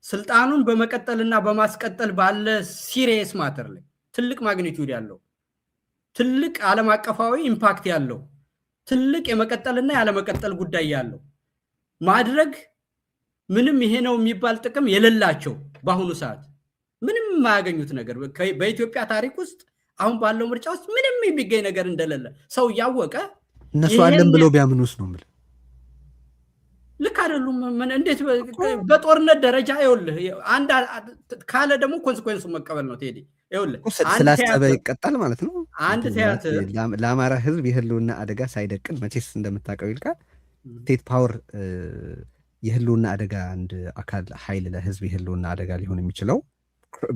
ስልጣኑን በመቀጠልና በማስቀጠል ባለ ሲሪየስ ማተር ላይ ትልቅ ማግኒቱድ ያለው ትልቅ ዓለም አቀፋዊ ኢምፓክት ያለው ትልቅ የመቀጠልና ያለመቀጠል ጉዳይ ያለው ማድረግ ምንም ይሄ ነው የሚባል ጥቅም የሌላቸው በአሁኑ ሰዓት ምንም የማያገኙት ነገር በኢትዮጵያ ታሪክ ውስጥ አሁን ባለው ምርጫ ውስጥ ምንም የሚገኝ ነገር እንደሌለ ሰው እያወቀ እነሱ አለን ብለው ቢያምኑስ ነው የምልህ። ልክ አይደሉም። እንዴት በጦርነት ደረጃ ይኸውልህ፣ አንድ ካለ ደግሞ ኮንሲኩዌንሱ መቀበል ነው። ቴዲ ይኸውልህ ስላሰበ ይቀጣል ማለት ነው። አንድ ቲያትር ለአማራ ህዝብ የህልውና አደጋ ሳይደቅን መቼስ እንደምታውቀው ይልቃል ስቴት ፓወር የህልውና አደጋ አንድ አካል ኃይል ለህዝብ የህልውና አደጋ ሊሆን የሚችለው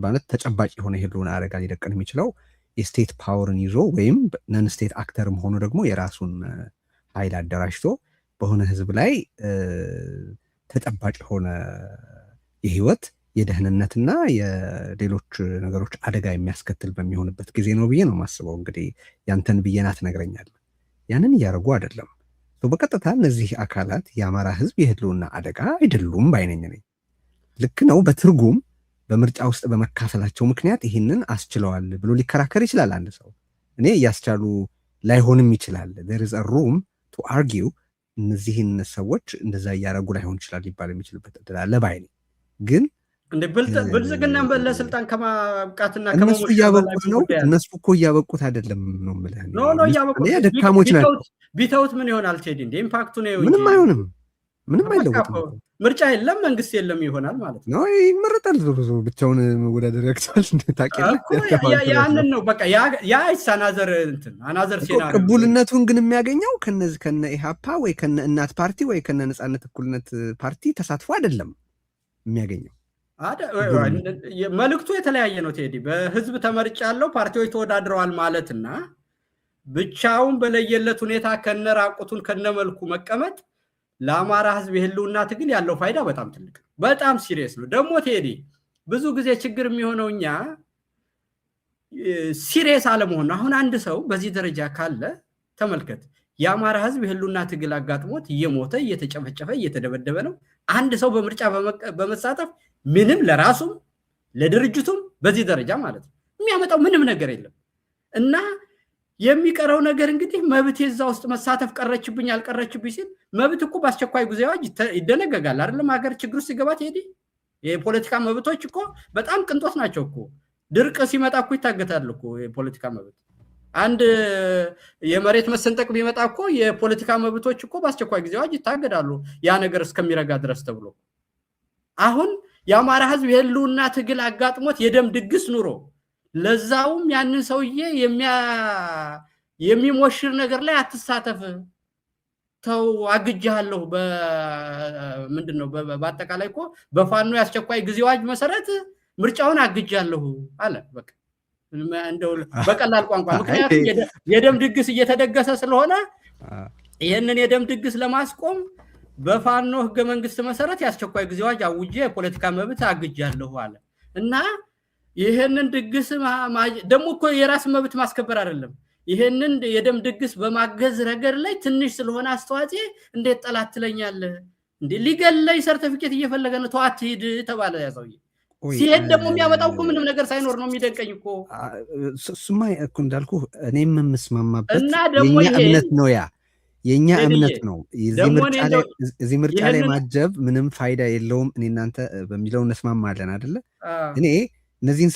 ማለት ተጨባጭ የሆነ የህልውና አደጋ ሊደቅን የሚችለው የስቴት ፓወርን ይዞ ወይም ነን ስቴት አክተርም ሆኖ ደግሞ የራሱን ኃይል አደራጅቶ በሆነ ህዝብ ላይ ተጨባጭ የሆነ የህይወት የደህንነትና የሌሎች ነገሮች አደጋ የሚያስከትል በሚሆንበት ጊዜ ነው ብዬ ነው የማስበው። እንግዲህ ያንተን ብዬና ትነግረኛለህ። ያንን እያደረጉ አይደለም። በቀጥታ እነዚህ አካላት የአማራ ህዝብ የህልውና አደጋ አይደሉም ባይነኝ ነኝ። ልክ ነው። በትርጉም በምርጫ ውስጥ በመካፈላቸው ምክንያት ይህንን አስችለዋል ብሎ ሊከራከር ይችላል አንድ ሰው። እኔ እያስቻሉ ላይሆንም ይችላል። there is a room to argue እነዚህን ሰዎች እንደዛ እያደረጉ ላይሆን ይችላል ሊባል የሚችልበት እድል አለ ባይ ነኝ። ግን እንደ ብልጽግናን ለስልጣን ከማብቃትና እነሱ እያበቁት ነው። እነሱ እኮ እያበቁት አይደለም ነው የምልህ። ኖ እያበቁት ደካሞች ናቸው። ቢተውት ምን ይሆናል ቴዲ? እንደ ኢምፓክቱ ነው። ምንም አይሆንም። ምንም አይለውጥም። ምርጫ የለም መንግስት የለም ይሆናል ማለት ነው። ይመረጣል። ብቻውን መወዳደር ያክሳል። ያንን ነው በቃ ያ አናዘር ሴናሪዮ። ቅቡልነቱን ግን የሚያገኘው ከነ ኢሃፓ ወይ ከነ እናት ፓርቲ ወይ ከነ ነጻነት እኩልነት ፓርቲ ተሳትፎ አይደለም የሚያገኘው። መልእክቱ የተለያየ ነው ቴዲ። በህዝብ ተመርጫለሁ ፓርቲዎች ተወዳድረዋል ማለትና ብቻውን በለየለት ሁኔታ ከነራቁቱን ከነመልኩ መቀመጥ ለአማራ ህዝብ የህልውና ትግል ያለው ፋይዳ በጣም ትልቅ ነው። በጣም ሲሪየስ ነው። ደግሞ ቴዲ ብዙ ጊዜ ችግር የሚሆነው እኛ ሲሪየስ አለመሆን ነው። አሁን አንድ ሰው በዚህ ደረጃ ካለ ተመልከት፣ የአማራ ህዝብ የህልውና ትግል አጋጥሞት እየሞተ እየተጨፈጨፈ እየተደበደበ ነው። አንድ ሰው በምርጫ በመሳተፍ ምንም ለራሱም ለድርጅቱም በዚህ ደረጃ ማለት ነው የሚያመጣው ምንም ነገር የለም እና የሚቀረው ነገር እንግዲህ መብት የዛ ውስጥ መሳተፍ ቀረችብኝ አልቀረችብኝ ሲል መብት እኮ በአስቸኳይ ጊዜ አዋጅ ይደነገጋል አይደለም? ሀገር ችግር ውስጥ ሲገባ ቴዲ የፖለቲካ መብቶች እኮ በጣም ቅንጦት ናቸው እኮ። ድርቅ ሲመጣ እኮ ይታገታል እኮ የፖለቲካ መብት። አንድ የመሬት መሰንጠቅ ቢመጣ እኮ የፖለቲካ መብቶች እኮ በአስቸኳይ ጊዜ አዋጅ ይታገዳሉ ያ ነገር እስከሚረጋ ድረስ ተብሎ። አሁን የአማራ ህዝብ የህልውና ትግል አጋጥሞት የደም ድግስ ኑሮ ለዛውም ያንን ሰውዬ የሚሞሽር ነገር ላይ አትሳተፍ፣ ተው አግጃለሁ። ምንድነው በአጠቃላይ እኮ በፋኖ ያስቸኳይ ጊዜ አዋጅ መሰረት ምርጫውን አግጃለሁ አለ። በቃ እንደው በቀላል ቋንቋ ምክንያቱም የደም ድግስ እየተደገሰ ስለሆነ ይሄንን የደም ድግስ ለማስቆም በፋኖ ህገ መንግስት መሰረት ያስቸኳይ ጊዜ አዋጅ አውጄ የፖለቲካ መብት አግጃለሁ አለ እና ይሄንን ድግስ ደግሞ እኮ የራስ መብት ማስከበር አይደለም። ይሄንን የደም ድግስ በማገዝ ረገድ ላይ ትንሽ ስለሆነ አስተዋጽኦ እንዴት ጠላት ትለኛለህ እንዴ? ሊገለይ ሰርቲፊኬት እየፈለገ ነው። ተዋት ሂድ ተባለ። ያሰውዬ ሲሄድ ደግሞ የሚያመጣው እኮ ምንም ነገር ሳይኖር ነው የሚደንቀኝ እኮ። እሱማ እኮ እንዳልኩ እኔም የምስማማበት የኛ እምነት ነው። የኛ እምነት ነው። እዚህ ምርጫ ላይ ማጀብ ምንም ፋይዳ የለውም። እኔ እናንተ በሚለው እንስማማለን አይደለ? እኔ እነዚህን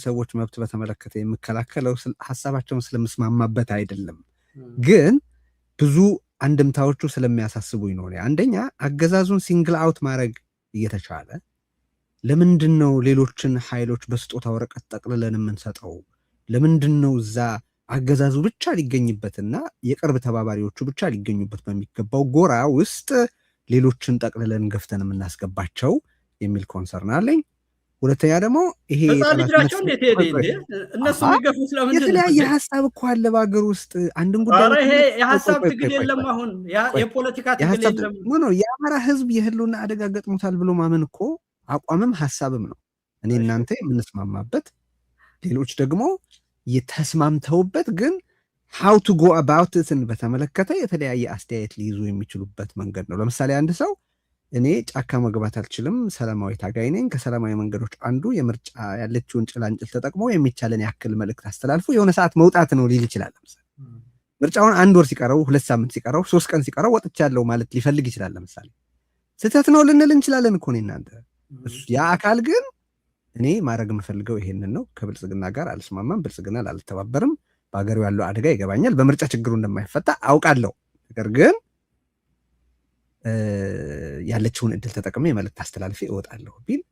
ሰዎች መብት በተመለከተ የምከላከለው ሀሳባቸውን ስለምስማማበት አይደለም፣ ግን ብዙ አንድምታዎቹ ስለሚያሳስቡኝ ነው። አንደኛ አገዛዙን ሲንግል አውት ማድረግ እየተቻለ ለምንድን ነው ሌሎችን ኃይሎች በስጦታ ወረቀት ጠቅልለን የምንሰጠው? ለምንድን ነው እዛ አገዛዙ ብቻ ሊገኝበትና የቅርብ ተባባሪዎቹ ብቻ ሊገኙበት በሚገባው ጎራ ውስጥ ሌሎችን ጠቅልለን ገፍተን የምናስገባቸው የሚል ኮንሰርን አለኝ። ሁለተኛ ደግሞ ይሄ የተለያየ ሀሳብ እኮ አለ በሀገር ውስጥ። አንድን ጉዳይ የሀሳብ ትግል የለም። አሁን የፖለቲካ ትግል የለም። የአማራ ህዝብ የህልውና አደጋ ገጥሞታል ብሎ ማመን እኮ አቋምም ሀሳብም ነው። እኔ እናንተ የምንስማማበት፣ ሌሎች ደግሞ የተስማምተውበት፣ ግን how to go about it በተመለከተ የተለያየ አስተያየት ሊይዙ የሚችሉበት መንገድ ነው። ለምሳሌ አንድ ሰው እኔ ጫካ መግባት አልችልም፣ ሰላማዊ ታጋይ ነኝ፣ ከሰላማዊ መንገዶች አንዱ የምርጫ ያለችውን ጭላንጭል ተጠቅሞ የሚቻለን ያክል መልእክት አስተላልፎ የሆነ ሰዓት መውጣት ነው ሊል ይችላል። ለምሳሌ ምርጫውን 1 ወር ሲቀረው፣ 2 ሳምንት ሲቀረው፣ 3 ቀን ሲቀረው ወጥቻለሁ ማለት ሊፈልግ ይችላል። ለምሳሌ ስህተት ነው ልንል እንችላለን እኮ ነው እናንተ። ያ አካል ግን እኔ ማድረግ የምፈልገው ይሄንን ነው። ከብልጽግና ጋር አልስማማም፣ ብልጽግና አልተባበርም። በሀገሩ ያለው አደጋ ይገባኛል። በምርጫ ችግሩ እንደማይፈታ አውቃለሁ። ነገር ግን ያለችውን እድል ተጠቅሜ መልዕክት አስተላልፌ እወጣለሁ ቢል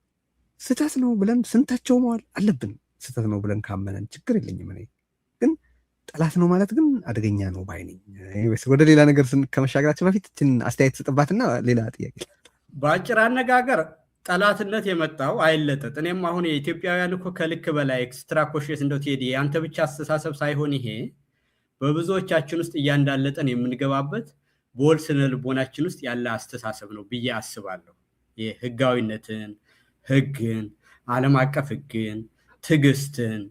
ስህተት ነው ብለን ስንታቸው መዋል አለብን። ስህተት ነው ብለን ካመነን ችግር የለኝም። እኔ ግን ጠላት ነው ማለት ግን አደገኛ ነው ባይ ነኝ። ወደ ሌላ ነገር ከመሻገራችን በፊት አስተያየት ስጥባትና ሌላ ጥያቄ። በአጭር አነጋገር ጠላትነት የመጣው አይለጠጥ። እኔም አሁን የኢትዮጵያውያን እኮ ከልክ በላይ ኤክስትራ ኮሽስ እንደው ቴዲ አንተ ብቻ አስተሳሰብ ሳይሆን ይሄ በብዙዎቻችን ውስጥ እያንዳለጠን የምንገባበት በወል ስነ ልቦናችን ውስጥ ያለ አስተሳሰብ ነው ብዬ አስባለሁ። የህጋዊነትን፣ ህግን፣ ዓለም አቀፍ ህግን፣ ትዕግስትን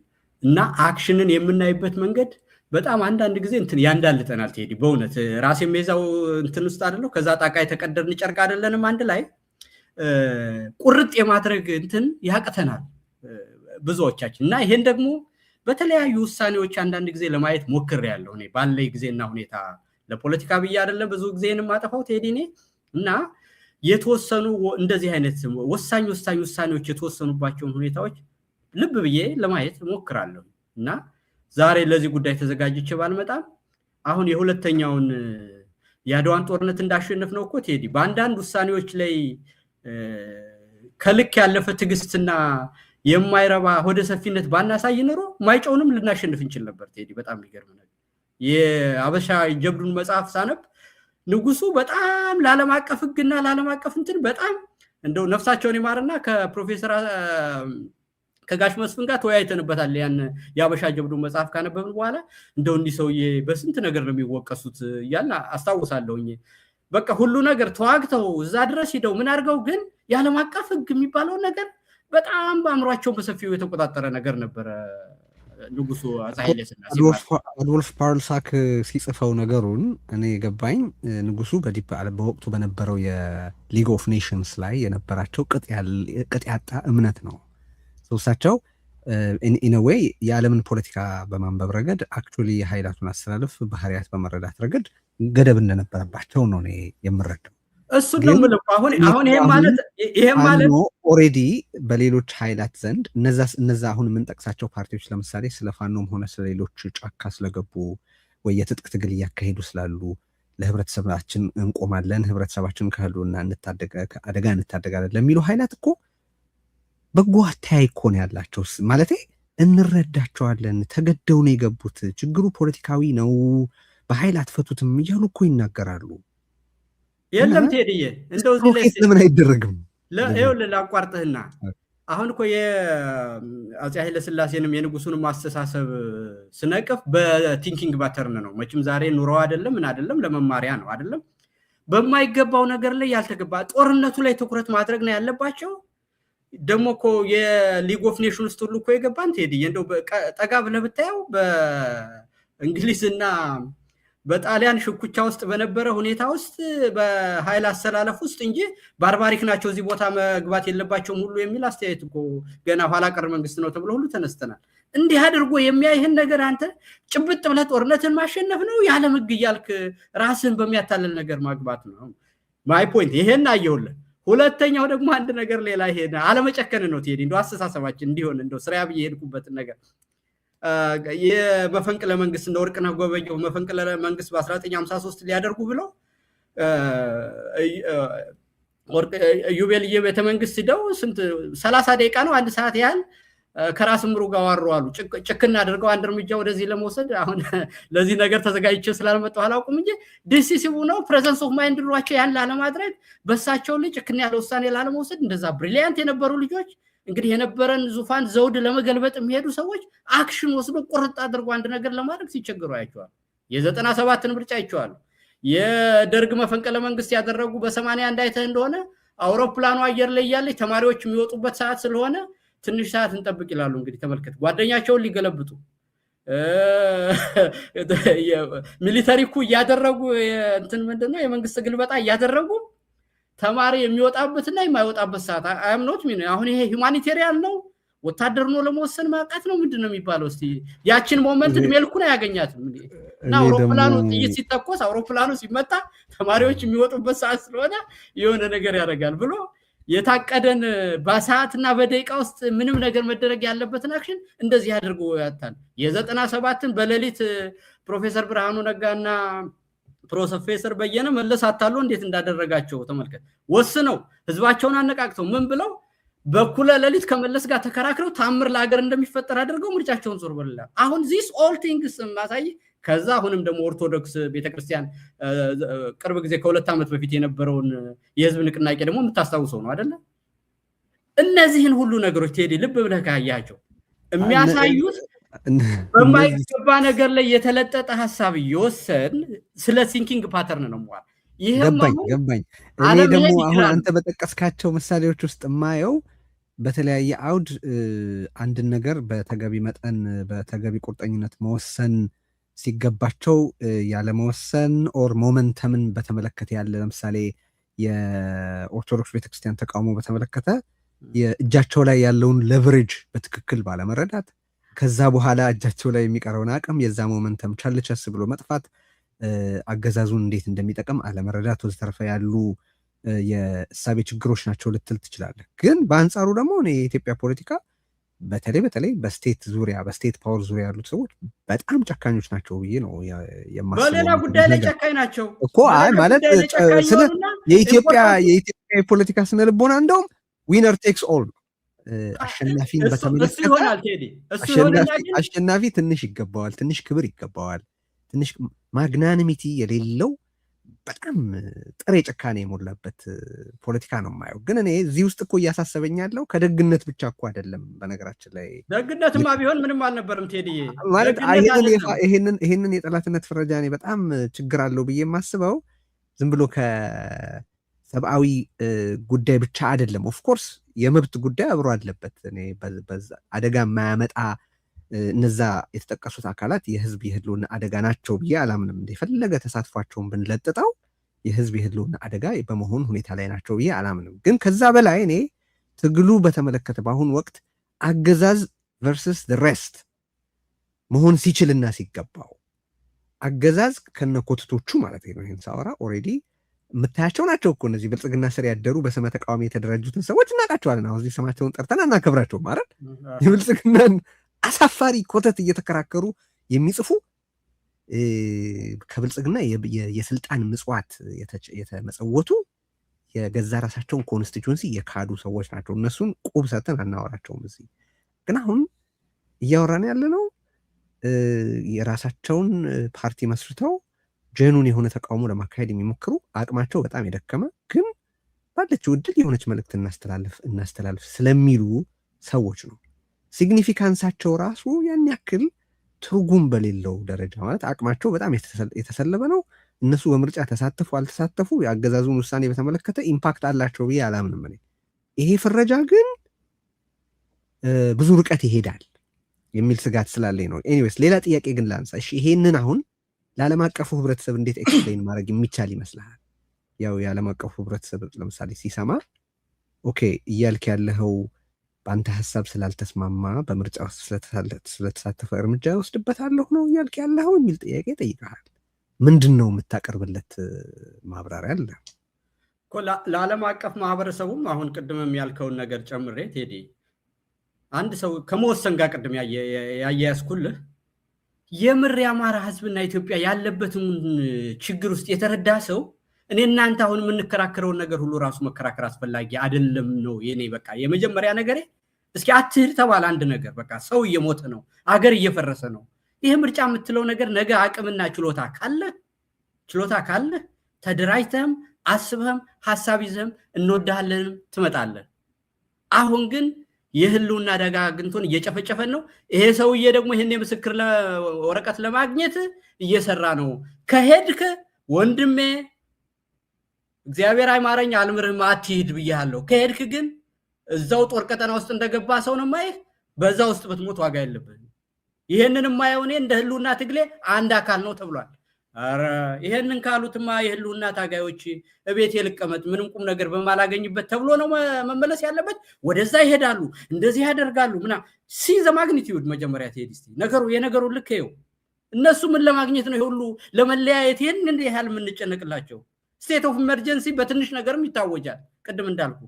እና አክሽንን የምናይበት መንገድ በጣም አንዳንድ ጊዜ እንትን ያንዳልጠናል ቴዲ። በእውነት ራሴ የዛው እንትን ውስጥ አይደለሁ። ከዛ ጣቃ የተቀደርን ጨርቅ አይደለንም። አንድ ላይ ቁርጥ የማድረግ እንትን ያቅተናል ብዙዎቻችን እና ይሄን ደግሞ በተለያዩ ውሳኔዎች አንዳንድ ጊዜ ለማየት ሞክሬያለሁ። እኔ ባለኝ ጊዜና ሁኔታ ለፖለቲካ ብዬ አይደለም ብዙ ጊዜን ማጠፋው ቴዲ እኔ እና የተወሰኑ እንደዚህ አይነት ወሳኝ ውሳኔዎች የተወሰኑባቸውን ሁኔታዎች ልብ ብዬ ለማየት ሞክራለሁ እና ዛሬ ለዚህ ጉዳይ ተዘጋጅቼ ባልመጣም አሁን የሁለተኛውን የአድዋን ጦርነት እንዳሸነፍ ነው እኮ ቴዲ በአንዳንድ ውሳኔዎች ላይ ከልክ ያለፈ ትዕግስትና የማይረባ ሆደ ሰፊነት ባናሳይ ኖሮ ማይጨውንም ልናሸንፍ እንችል ነበር ቴዲ። በጣም የሚገርም ነገር የአበሻ ጀብዱን መጽሐፍ ሳነብ ንጉሱ በጣም ለዓለም አቀፍ ህግና ለዓለም አቀፍ እንትን በጣም እንደው ነፍሳቸውን ይማርና ከፕሮፌሰር ከጋሽ መስፍን ጋር ተወያይተንበታል። ያን የአበሻ ጀብዱን መጽሐፍ ካነበብን በኋላ እንደው እንዲህ ሰውዬ በስንት ነገር ነው የሚወቀሱት እያልን አስታውሳለሁኝ። በቃ ሁሉ ነገር ተዋግተው እዛ ድረስ ሂደው ምን አድርገው ግን የዓለም አቀፍ ህግ የሚባለው ነገር በጣም በአእምሯቸው በሰፊው የተቆጣጠረ ነገር ነበረ። ንጉሱ አፄ ኃይለ ሥላሴ አዶልፍ ፓርልሳክ ሲጽፈው ነገሩን እኔ ገባኝ። ንጉሱ በወቅቱ በነበረው የሊግ ኦፍ ኔሽንስ ላይ የነበራቸው ቅጥ ያጣ እምነት ነው። እሳቸው ኢን ዌይ የዓለምን ፖለቲካ በማንበብ ረገድ አክቹዋሊ የኃይላቱን አስተላለፍ ባህሪያት በመረዳት ረገድ ገደብ እንደነበረባቸው ነው እኔ የምረዳው። እሱ ነው የምለው። አሁን ይሄ ማለት ኦሬዲ በሌሎች ኃይላት ዘንድ እነዛ አሁን የምንጠቅሳቸው ፓርቲዎች ለምሳሌ ስለ ፋኖም ሆነ ስለሌሎች ጫካ ስለገቡ ወይ የትጥቅ ትግል እያካሄዱ ስላሉ ለህብረተሰባችን እንቆማለን፣ ህብረተሰባችን ከህልውና አደጋ እንታደጋለን ለሚሉ ኃይላት እኮ በጎ አተያይ እኮ ነው ያላቸው። ማለቴ እንረዳቸዋለን፣ ተገደው ነው የገቡት፣ ችግሩ ፖለቲካዊ ነው፣ በኃይል አትፈቱትም እያሉ እኮ ይናገራሉ። የለም ቴዲዬ እንደው ለምን አይደረግም? ይኸውልህ ላቋርጥህና አሁን እኮ የአፄ ኃይለ ሥላሴንም የንጉሱንም አስተሳሰብ ስነቅፍ በቲንኪንግ ባተርን ነው። መቼም ዛሬ ኑሮው አይደለም ምን አይደለም ለመማሪያ ነው አይደለም። በማይገባው ነገር ላይ ያልተገባ ጦርነቱ ላይ ትኩረት ማድረግ ነው ያለባቸው። ደግሞ እኮ የሊግ ኦፍ ኔሽን ውስጥ ሁሉ እኮ የገባን ቴዲ እንደው ጠጋ ብለህ ብታየው በእንግሊዝና በጣሊያን ሽኩቻ ውስጥ በነበረ ሁኔታ ውስጥ በኃይል አሰላለፍ ውስጥ እንጂ ባርባሪክ ናቸው እዚህ ቦታ መግባት የለባቸውም ሁሉ የሚል አስተያየት እኮ ገና ኋላ ቀር መንግስት ነው ተብሎ ሁሉ ተነስተናል። እንዲህ አድርጎ የሚያይህን ነገር አንተ ጭብጥ ብለህ ጦርነትን ማሸነፍ ነው ያለም ህግ እያልክ ራስህን በሚያታለል ነገር ማግባት ነው። ማይ ፖይንት ይሄን አየሁልህ። ሁለተኛው ደግሞ አንድ ነገር ሌላ ይሄን አለመጨከን ነው ቴዲ። እንደው አስተሳሰባችን እንዲሆን እንደው ስራ ብዬ ሄድኩበትን ነገር የመፈንቅለ መንግስት እንደ ወርቅነህ ገበየሁ መፈንቅለ መንግስት በ1953 ሊያደርጉ ብለው ዩቤልዬ ቤተ መንግስት ሂደው ስንት 30 ደቂቃ ነው አንድ ሰዓት ያህል ከራስ ምሩ ጋር አወሩ። ጭክና አድርገው አንድ እርምጃ ወደዚህ ለመውሰድ አሁን ለዚህ ነገር ተዘጋጅቼ ስላልመጣሁ አላውቅም እንጂ ዲሲሲቭ ነው ፕሬዘንስ ኦፍ ማይንድ ኑሯቸው ያን ላለማድረግ በሳቸው ልጅ ጭክና ያለ ውሳኔ ላለመውሰድ እንደዛ ብሪሊያንት የነበሩ ልጆች እንግዲህ የነበረን ዙፋን ዘውድ ለመገልበጥ የሚሄዱ ሰዎች አክሽን ወስዶ ቁርጥ አድርጎ አንድ ነገር ለማድረግ ሲቸግሩ አይቼዋለሁ። የ97ን ምርጫ አይቼዋለሁ። የደርግ መፈንቅለ መንግስት ያደረጉ በ81 አይተህ እንደሆነ አውሮፕላኑ አየር ላይ ያለች ተማሪዎች የሚወጡበት ሰዓት ስለሆነ ትንሽ ሰዓት እንጠብቅ ይላሉ። እንግዲህ ተመልከት፣ ጓደኛቸውን ሊገለብጡ ሚሊተሪ ኩ እያደረጉ እንትን ምንድነው የመንግስት ግልበጣ እያደረጉ ተማሪ የሚወጣበትና የማይወጣበት ሰዓት አምኖት ምን አሁን ይሄ ሁማኒቴሪያን ነው ወታደር ነው ለመወሰን ማቃት ነው ምንድነው የሚባለው? እስቲ ያችን ሞመንት መልኩን ያገኛት እና አውሮፕላኑ ጥይት ሲተኮስ አውሮፕላኑ ሲመታ ተማሪዎች የሚወጡበት ሰዓት ስለሆነ የሆነ ነገር ያደርጋል ብሎ የታቀደን በሰዓትና በደቂቃ ውስጥ ምንም ነገር መደረግ ያለበትን አክሽን እንደዚህ አድርጎ ያታል። የ97ን በሌሊት ፕሮፌሰር ብርሃኑ ነጋና ፕሮፌሰር በየነ መለስ አታሎ እንዴት እንዳደረጋቸው ተመልከት። ወስነው ህዝባቸውን አነቃቅተው ምን ብለው በኩለ ሌሊት ከመለስ ጋር ተከራክረው ታምር ለሀገር እንደሚፈጠር አድርገው ምርጫቸውን ዞር በላ። አሁን ዚስ ኦል ቲንግስ ማሳይ። ከዛ አሁንም ደግሞ ኦርቶዶክስ ቤተክርስቲያን ቅርብ ጊዜ ከ2 ዓመት በፊት የነበረውን የህዝብ ንቅናቄ ደግሞ የምታስታውሰው ነው አይደለ? እነዚህን ሁሉ ነገሮች ቴዲ ልብ ብለህ ካያቸው የሚያሳዩት በማይገባ ነገር ላይ የተለጠጠ ሐሳብ እየወሰን ስለ ቲንኪንግ ፓተርን ነው ማለት። ገባኝ። እኔ ደግሞ አሁን አንተ በጠቀስካቸው ምሳሌዎች ውስጥ የማየው በተለያየ አውድ አንድን ነገር በተገቢ መጠን በተገቢ ቁርጠኝነት መወሰን ሲገባቸው ያለመወሰን ኦር ሞመንተምን በተመለከተ ያለ ለምሳሌ የኦርቶዶክስ ቤተክርስቲያን ተቃውሞ በተመለከተ የእጃቸው ላይ ያለውን ሌቨሬጅ በትክክል ባለመረዳት ከዛ በኋላ እጃቸው ላይ የሚቀረውን አቅም የዛ ሞመንተም ቸልቸስ ብሎ መጥፋት አገዛዙን እንዴት እንደሚጠቅም አለመረዳት ወዘተረፈ ያሉ የእሳቤ ችግሮች ናቸው ልትል ትችላለህ። ግን በአንጻሩ ደግሞ የኢትዮጵያ ፖለቲካ በተለይ በስቴት ዙሪያ በስቴት ፓወር ዙሪያ ያሉት ሰዎች በጣም ጨካኞች ናቸው ብዬ ነው የማስበው። በሌላ ጉዳይ ላይ ጨካኝ ናቸው እኮ ማለት ስለ የኢትዮጵያ የፖለቲካ ስነ ልቦና እንደውም ዊነር ቴክስ ኦል ነው። አሸናፊን በተመለከተ አሸናፊ ትንሽ ይገባዋል፣ ትንሽ ክብር ይገባዋል፣ ትንሽ ማግናኒሚቲ የሌለው በጣም ጥሬ ጭካኔ የሞላበት ፖለቲካ ነው የማየው። ግን እኔ እዚህ ውስጥ እኮ እያሳሰበኝ ያለው ከደግነት ብቻ እኮ አይደለም። በነገራችን ላይ ደግነትማ ቢሆን ምንም አልነበርም ቴዲዬ። ማለት ይሄንን የጠላትነት ፍረጃ እኔ በጣም ችግር አለው ብዬ የማስበው ዝም ብሎ ከሰብአዊ ጉዳይ ብቻ አይደለም። ኦፍኮርስ የመብት ጉዳይ አብሮ አለበት። እኔ አደጋ የማያመጣ እነዛ የተጠቀሱት አካላት የህዝብ የህልውና አደጋ ናቸው ብዬ አላምንም። የፈለገ ተሳትፏቸውን ብንለጥጠው የህዝብ የህልውና አደጋ በመሆን ሁኔታ ላይ ናቸው ብዬ አላምንም። ግን ከዛ በላይ እኔ ትግሉ በተመለከተ በአሁኑ ወቅት አገዛዝ ቨርስስ ሬስት መሆን ሲችልና ሲገባው አገዛዝ ከነኮትቶቹ ማለት ነው። ይህን ሳወራ ኦልሬዲ የምታያቸው ናቸው እኮ እነዚህ ብልጽግና ስር ያደሩ በስመ ተቃዋሚ የተደራጁትን ሰዎች እናውቃቸዋለን። አሁን እዚህ ስማቸውን ጠርተን አናከብራቸው ማለት የብልጽግናን አሳፋሪ ኮተት እየተከራከሩ የሚጽፉ ከብልጽግና የስልጣን ምጽዋት የተመጸወቱ የገዛ ራሳቸውን ኮንስቲቱንሲ የካዱ ሰዎች ናቸው። እነሱን ቁብ ሰተን አናወራቸውም እዚህ። ግን አሁን እያወራን ያለ ነው የራሳቸውን ፓርቲ መስርተው ጀኑን የሆነ ተቃውሞ ለማካሄድ የሚሞክሩ አቅማቸው በጣም የደከመ ግን ባለችው እድል የሆነች መልእክት እናስተላልፍ ስለሚሉ ሰዎች ነው። ሲግኒፊካንሳቸው ራሱ ያን ያክል ትርጉም በሌለው ደረጃ ማለት አቅማቸው በጣም የተሰለበ ነው። እነሱ በምርጫ ተሳተፉ አልተሳተፉ የአገዛዙን ውሳኔ በተመለከተ ኢምፓክት አላቸው ብዬ አላምንም እኔ። ይሄ ፍረጃ ግን ብዙ ርቀት ይሄዳል የሚል ስጋት ስላለኝ ነው። ኤኒዌይስ ሌላ ጥያቄ ግን ላንሳ። እሺ ይሄንን አሁን ለዓለም አቀፉ ህብረተሰብ እንዴት ኤክስፕሌን ማድረግ የሚቻል ይመስልሃል? ያው የዓለም አቀፉ ህብረተሰብ ለምሳሌ ሲሰማ ኦኬ እያልክ ያለኸው በአንተ ሀሳብ ስላልተስማማ በምርጫ ውስጥ ስለተሳተፈ እርምጃ ወስድበታለሁ ነው እያልክ ያለኸው የሚል ጥያቄ ጠይቀሃል። ምንድን ነው የምታቀርብለት ማብራሪያ አለ? ለዓለም አቀፍ ማህበረሰቡም አሁን ቅድምም ያልከውን ነገር ጨምሬ ቴዲ አንድ ሰው ከመወሰን ጋር ቅድም ያያያዝኩልህ የምር የአማራ ህዝብና ኢትዮጵያ ያለበትን ችግር ውስጥ የተረዳ ሰው እኔ እናንተ አሁን የምንከራከረውን ነገር ሁሉ ራሱ መከራከር አስፈላጊ አይደለም ነው የኔ በቃ የመጀመሪያ ነገሬ። እስኪ አትሂድ ተባለ አንድ ነገር በቃ ሰው እየሞተ ነው፣ አገር እየፈረሰ ነው። ይሄ ምርጫ የምትለው ነገር ነገ አቅምና ችሎታ ካለ ተደራጅተህም አስበህም ሀሳብ ይዘህም እንወዳሃለንም ትመጣለህ። አሁን ግን የህልውና አደጋ አግኝቶን እየጨፈጨፈን ነው። ይሄ ሰውዬ ደግሞ ይህን የምስክር ወረቀት ለማግኘት እየሰራ ነው። ከሄድክ ወንድሜ እግዚአብሔር አይማረኝ አልምርህም አትሂድ ብያለሁ። ከሄድክ ግን እዛው ጦር ቀጠና ውስጥ እንደገባ ሰው ነው ማየህ። በዛ ውስጥ ብትሞት ዋጋ የለብህም። ይሄንን ማየው እኔ እንደ ህልውና ትግሌ አንድ አካል ነው ተብሏል። አረ ይሄንን ካሉትማ የህልውና ታጋዮች እቤት ልቀመጥ ምንም ቁም ነገር በማላገኝበት ተብሎ ነው መመለስ ያለበት። ወደዛ ይሄዳሉ፣ እንደዚህ ያደርጋሉ ምና ሲዘ ማግኒቲዩድ መጀመሪያ ትሄድ እስቲ የነገሩ ልክ ይኸው። እነሱ ምን ለማግኘት ነው ሁሉ ለመለያየት ይሄን እንደ ያህል የምንጨነቅላቸው? ስቴት ኦፍ ኢመርጀንሲ በትንሽ ነገርም ይታወጃል። ቅድም እንዳልኩ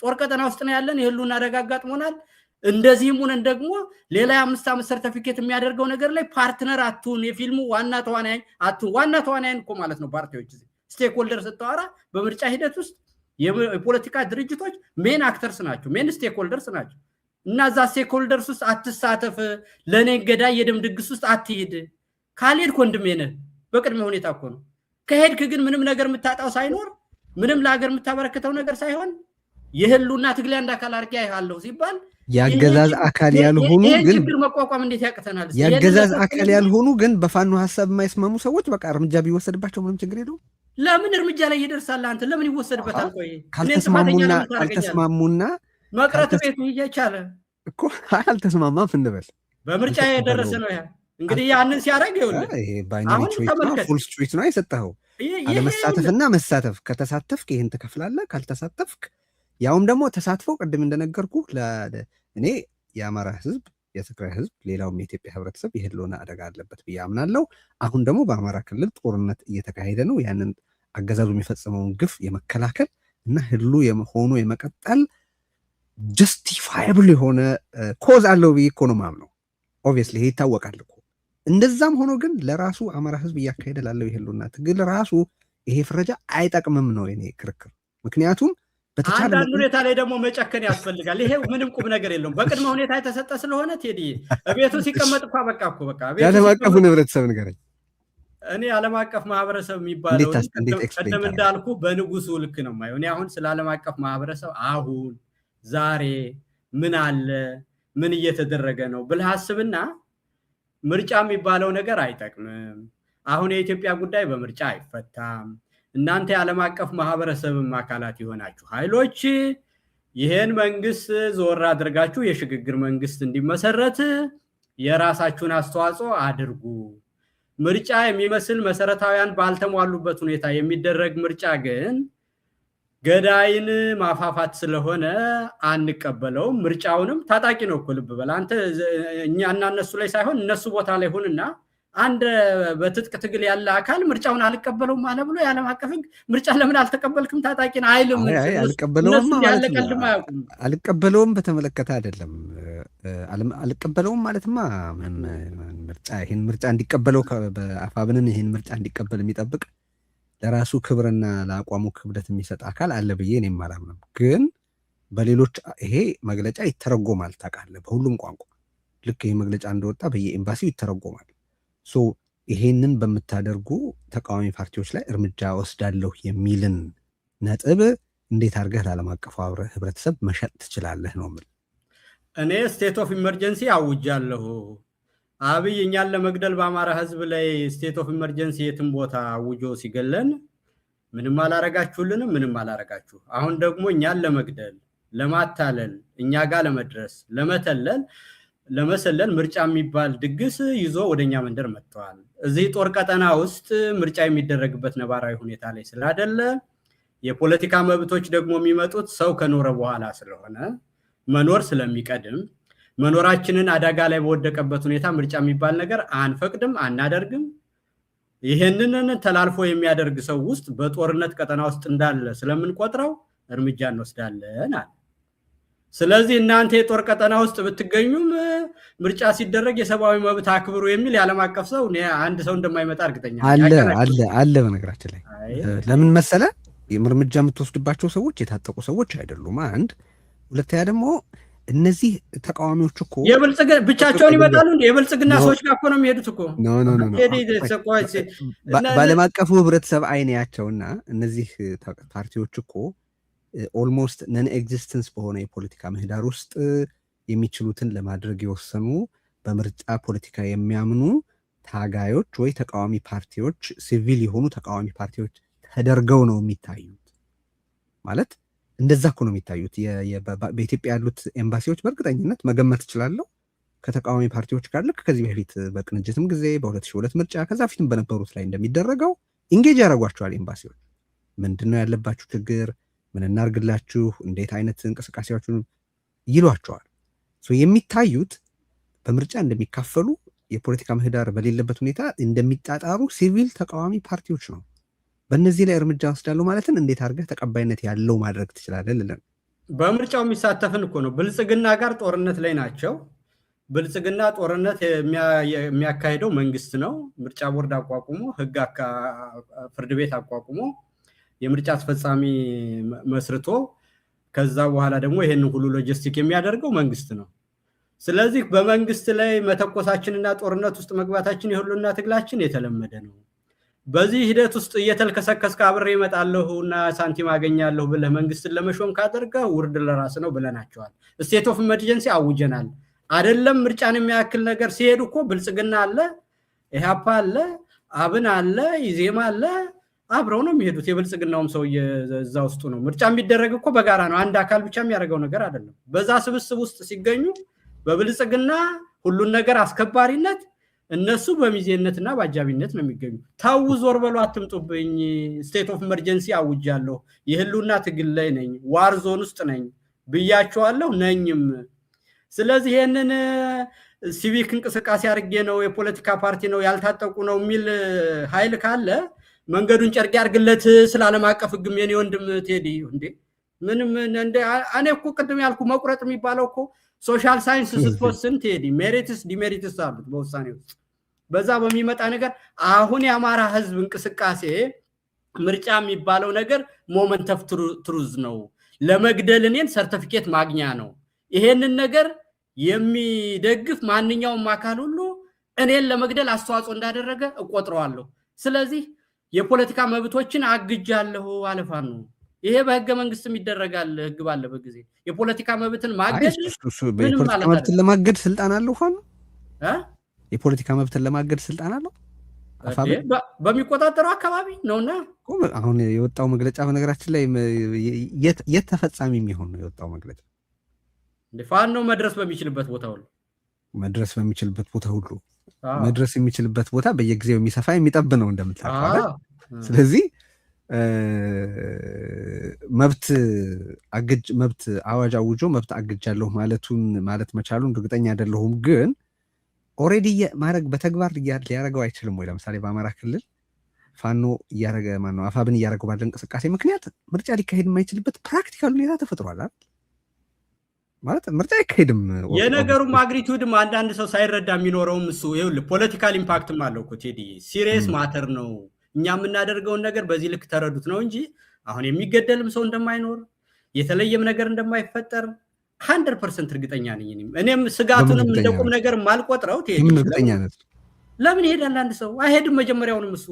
ጦር ቀጠና ውስጥ ነው ያለን፣ የህልውና አደጋ አጋጥሞናል። እንደዚህም ሆነን ደግሞ ሌላ የ5 ዓመት ሰርተፊኬት የሚያደርገው ነገር ላይ ፓርትነር አትሁን፣ የፊልሙ ዋና ተዋናይ አትሁን። ዋና ተዋናይ እኮ ማለት ነው ፓርቲዎች። ስቴክ ሆልደር ስትዋራ በምርጫ ሂደት ውስጥ የፖለቲካ ድርጅቶች ሜን አክተርስ ናቸው፣ ሜን ስቴክ ሆልደርስ ናቸው። እና እዛ ስቴክ ሆልደርስ ውስጥ አትሳተፍ፣ ለእኔ ገዳይ የደም ድግስ ውስጥ አትሄድ። ካልሄድክ ወንድሜ ነህ፣ በቅድመ ሁኔታ እኮ ነው። ከሄድክ ግን ምንም ነገር የምታጣው ሳይኖር፣ ምንም ለሀገር የምታበረክተው ነገር ሳይሆን የህልውና ትግል አንድ አካል አድርጌ አይሃለሁ ሲባል ያገዛዝ አካል ያልሆኑ ግን ችግር መቋቋም እንዴት ያቅተናል? ያገዛዝ አካል ያልሆኑ ግን በፋኖ ሀሳብ የማይስማሙ ሰዎች በቃ እርምጃ ቢወሰድባቸው ምንም ችግር የለውም። ለምን እርምጃ ላይ ይደርሳል? አንተ ለምን ይወሰድበታል? ቆይ ካልተስማሙና መቅረት ቤቱ እየቻለ እኮ አልተስማማም እንበል በምርጫ የደረሰ ነው። ያ እንግዲህ ያንን ሲያደርግ ይኸውልህ ይሄ ባይናሪ ፉል ስትሪት ነው የሰጠኸው። አለመሳተፍና መሳተፍ፣ ከተሳተፍክ ይሄን ትከፍላለህ፣ ካልተሳተፍክ ያውም ደግሞ ተሳትፎ ቅድም እንደነገርኩ እኔ የአማራ ህዝብ፣ የትግራይ ህዝብ፣ ሌላውም የኢትዮጵያ ህብረተሰብ የህልውና አደጋ አለበት ብዬ አምናለሁ። አሁን ደግሞ በአማራ ክልል ጦርነት እየተካሄደ ነው። ያንን አገዛዙ የሚፈጽመውን ግፍ የመከላከል እና ህሉ ሆኖ የመቀጠል ጀስቲፋይብል የሆነ ኮዝ አለው ብዬ እኮ ነው የማምነው። ኦብቪየስሊ ይሄ ይታወቃል እኮ። እንደዛም ሆኖ ግን ለራሱ አማራ ህዝብ እያካሄደ ላለው የህልውና ትግል ራሱ ይሄ ፍረጃ አይጠቅምም ነው የኔ ክርክር። ምክንያቱም አንዳንድ ሁኔታ ላይ ደግሞ መጨከን ያስፈልጋል። ይሄ ምንም ቁም ነገር የለውም። በቅድመ ሁኔታ የተሰጠ ስለሆነ ቴዲ ቤቱ ሲቀመጥ እኮ በቃ ዓለም አቀፉ ህብረተሰብ ንገረኝ። እኔ ዓለም አቀፍ ማህበረሰብ የሚባለው ቀደም እንዳልኩ በንጉሱ ልክ ነው የማየው። እኔ አሁን ስለ ዓለም አቀፍ ማህበረሰብ አሁን ዛሬ ምን አለ፣ ምን እየተደረገ ነው ብለህ አስብና ምርጫ የሚባለው ነገር አይጠቅምም። አሁን የኢትዮጵያ ጉዳይ በምርጫ አይፈታም። እናንተ የዓለም አቀፍ ማህበረሰብም አካላት የሆናችሁ ኃይሎች ይህን መንግስት ዞር አድርጋችሁ የሽግግር መንግስት እንዲመሰረት የራሳችሁን አስተዋጽኦ አድርጉ። ምርጫ የሚመስል መሰረታዊያን ባልተሟሉበት ሁኔታ የሚደረግ ምርጫ ግን ገዳይን ማፋፋት ስለሆነ አንቀበለውም። ምርጫውንም ታጣቂ ነው እኮ ልብ በል አንተ። እኛና እነሱ ላይ ሳይሆን እነሱ ቦታ ላይ ሁንና አንድ በትጥቅ ትግል ያለ አካል ምርጫውን አልቀበለውም አለ ብሎ የዓለም አቀፍ ህግ ምርጫ ለምን አልተቀበልክም ታጣቂን አይልም። አልቀበለውም በተመለከተ አይደለም። አልቀበለውም ማለትማ ይህን ምርጫ እንዲቀበለው በአፋብንን ይህን ምርጫ እንዲቀበል የሚጠብቅ ለራሱ ክብርና ለአቋሙ ክብደት የሚሰጥ አካል አለ ብዬ እኔም አላምንም። ግን በሌሎች ይሄ መግለጫ ይተረጎማል ታውቃለህ፣ በሁሉም ቋንቋ ልክ ይሄ መግለጫ እንደወጣ በየኤምባሲው ይተረጎማል። ይሄንን በምታደርጉ ተቃዋሚ ፓርቲዎች ላይ እርምጃ ወስዳለሁ የሚልን ነጥብ እንዴት አድርገህ ለዓለም አቀፉ ህብረተሰብ መሸጥ ትችላለህ ነው የምልህ። እኔ ስቴት ኦፍ ኢመርጀንሲ አውጃለሁ። አብይ እኛን ለመግደል በአማራ ህዝብ ላይ ስቴት ኦፍ ኢመርጀንሲ የትም ቦታ አውጆ ሲገለን ምንም አላረጋችሁልንም፣ ምንም አላረጋችሁ። አሁን ደግሞ እኛን ለመግደል፣ ለማታለል፣ እኛ ጋር ለመድረስ፣ ለመሰለል ምርጫ የሚባል ድግስ ይዞ ወደኛ መንደር መጥተዋል። እዚህ ጦር ቀጠና ውስጥ ምርጫ የሚደረግበት ነባራዊ ሁኔታ ላይ ስላደለ የፖለቲካ መብቶች ደግሞ የሚመጡት ሰው ከኖረ በኋላ ስለሆነ መኖር ስለሚቀድም መኖራችንን አደጋ ላይ በወደቀበት ሁኔታ ምርጫ የሚባል ነገር አንፈቅድም፣ አናደርግም። ይሄንን ተላልፎ የሚያደርግ ሰው ውስጥ በጦርነት ቀጠና ውስጥ እንዳለ ስለምንቆጥረው እርምጃ እንወስዳለን አለ። ስለዚህ እናንተ የጦር ቀጠና ውስጥ ብትገኙም ምርጫ ሲደረግ የሰብአዊ መብት አክብሩ የሚል የዓለም አቀፍ ሰው አንድ ሰው እንደማይመጣ እርግጠኛ አለ። በነገራችን ላይ ለምን መሰለ እርምጃ የምትወስድባቸው ሰዎች የታጠቁ ሰዎች አይደሉም። አንድ ሁለተኛ ደግሞ እነዚህ ተቃዋሚዎች እኮ ብቻቸውን ይመጣሉ እንዴ? የብልጽግና ሰዎች ጋር እኮ ነው የሚሄዱት እኮ። በዓለም አቀፉ ህብረተሰብ አይን ያቸውና እነዚህ ፓርቲዎች እኮ ኦልሞስት ነን ኤግዚስተንስ በሆነ የፖለቲካ ምህዳር ውስጥ የሚችሉትን ለማድረግ የወሰኑ በምርጫ ፖለቲካ የሚያምኑ ታጋዮች ወይ ተቃዋሚ ፓርቲዎች፣ ሲቪል የሆኑ ተቃዋሚ ፓርቲዎች ተደርገው ነው የሚታዩት። ማለት እንደዛ እኮ ነው የሚታዩት። በኢትዮጵያ ያሉት ኤምባሲዎች በእርግጠኝነት መገመት እችላለሁ ከተቃዋሚ ፓርቲዎች ጋር ልክ ከዚህ በፊት በቅንጅትም ጊዜ በ2002 ምርጫ ከዛ ፊትም በነበሩት ላይ እንደሚደረገው ኢንጌጅ ያደርጓቸዋል ኤምባሲዎች። ምንድነው ያለባችሁ ችግር፣ ምን እናርግላችሁ፣ እንዴት አይነት እንቅስቃሴዎችን ይሏቸዋል። የሚታዩት በምርጫ እንደሚካፈሉ የፖለቲካ ምህዳር በሌለበት ሁኔታ እንደሚጣጣሩ ሲቪል ተቃዋሚ ፓርቲዎች ነው። በእነዚህ ላይ እርምጃ ወስዳለሁ ማለትን እንዴት አድርገህ ተቀባይነት ያለው ማድረግ ትችላለህ? በምርጫው የሚሳተፍን እኮ ነው። ብልጽግና ጋር ጦርነት ላይ ናቸው። ብልጽግና ጦርነት የሚያካሂደው መንግስት ነው። ምርጫ ቦርድ አቋቁሞ ፍርድ ቤት አቋቁሞ የምርጫ አስፈጻሚ መስርቶ ከዛ በኋላ ደግሞ ይሄን ሁሉ ሎጂስቲክ የሚያደርገው መንግስት ነው። ስለዚህ በመንግስት ላይ መተኮሳችንና ጦርነት ውስጥ መግባታችን የሁሉና ትግላችን የተለመደ ነው። በዚህ ሂደት ውስጥ እየተልከሰከስክ አብሬ እመጣለሁና ሳንቲም አገኛለሁ ብለህ መንግስትን ለመሾም ካደረገ ውርድ ለራስ ነው ብለናቸዋል። ስቴት ኦፍ ኢመርጀንሲ አውጀናል። አይደለም ምርጫን የሚያክል ነገር ሲሄዱ እኮ ብልጽግና አለ፣ ኢህአፓ አለ፣ አብን አለ፣ ኢዜማ አለ፣ አብረው ነው የሚሄዱት። የብልጽግናውም ሰው እዛ ውስጥ ነው። ምርጫ የሚደረግ እኮ በጋራ ነው። አንድ አካል ብቻ የሚያደርገው ነገር አይደለም። በዛ ስብስብ ውስጥ ሲገኙ በብልጽግና ሁሉን ነገር አስከባሪነት እነሱ በሚዜነትና በአጃቢነት ነው የሚገኙ። ታው ዞር በሉ አትምጡብኝ፣ ስቴት ኦፍ ኢመርጀንሲ አውጃለሁ፣ የህሉና ትግል ላይ ነኝ፣ ዋር ዞን ውስጥ ነኝ ብያቸዋለሁ ነኝም። ስለዚህ ይሄንን ሲቪክ እንቅስቃሴ አድርጌ ነው የፖለቲካ ፓርቲ ነው ያልታጠቁ ነው የሚል ኃይል ካለ መንገዱን ጨርቅ ያርግለት። ስለ ዓለም አቀፍ ህግም የኔ ወንድም ቴዲ እንዴ ምንም እንደ እኔ እኮ ቅድም ያልኩ መቁረጥ የሚባለው እኮ ሶሻል ሳይንስ ስትወስን ቴዲ ሜሪትስ ዲሜሪትስ አሉት በውሳኔ ውስጥ። በዛ በሚመጣ ነገር አሁን የአማራ ህዝብ እንቅስቃሴ ምርጫ የሚባለው ነገር ሞመንት ኦፍ ትሩዝ ነው፣ ለመግደል እኔን ሰርቲፊኬት ማግኛ ነው። ይሄንን ነገር የሚደግፍ ማንኛውም አካል ሁሉ እኔን ለመግደል አስተዋጽኦ እንዳደረገ እቆጥረዋለሁ። ስለዚህ የፖለቲካ መብቶችን አግጃለሁ አለፋን ነው። ይሄ በህገ መንግስትም ይደረጋል። ህግ ባለበት ጊዜ የፖለቲካ መብትን ማገድ የፖለቲካ መብትን ለማገድ ስልጣን አለው ሆነ የፖለቲካ መብትን ለማገድ ስልጣን አለው በሚቆጣጠረው አካባቢ ነውና። አሁን የወጣው መግለጫ በነገራችን ላይ የት ተፈጻሚ የሚሆን ነው የወጣው መግለጫ? ፋኖ መድረስ በሚችልበት ቦታ ሁሉ መድረስ የሚችልበት ቦታ በየጊዜው የሚሰፋ የሚጠብ ነው እንደምታውቀው። ስለዚህ መብት አዋጅ አውጆ መብት አግጃለሁ ማለት መቻሉን እርግጠኛ አይደለሁም። ግን ኦልሬዲ ማድረግ በተግባር ሊያደርገው አይችልም ወይ? ለምሳሌ በአማራ ክልል ፋኖ እያደረገ ማነው አፋብን እያደረገው ባለ እንቅስቃሴ ምክንያት ምርጫ ሊካሄድ የማይችልበት ፕራክቲካል ሁኔታ ተፈጥሯል ማለት ምርጫ አይካሄድም። የነገሩ ማግኒቱድም አንዳንድ ሰው ሳይረዳ የሚኖረውም እሱ ይኸውልህ ፖለቲካል ኢምፓክትም አለው እኮ ቴዲ። ሲሪየስ ማተር ነው። እኛ የምናደርገውን ነገር በዚህ ልክ ተረዱት ነው እንጂ አሁን የሚገደልም ሰው እንደማይኖር የተለየም ነገር እንደማይፈጠር 100% እርግጠኛ ነኝ። እኔም ስጋቱንም እንደቁም ነገር ማልቆጥረው ቴዲ። ለምን ይሄዳል አንድ ሰው? አይሄድም መጀመሪያውንም እሱ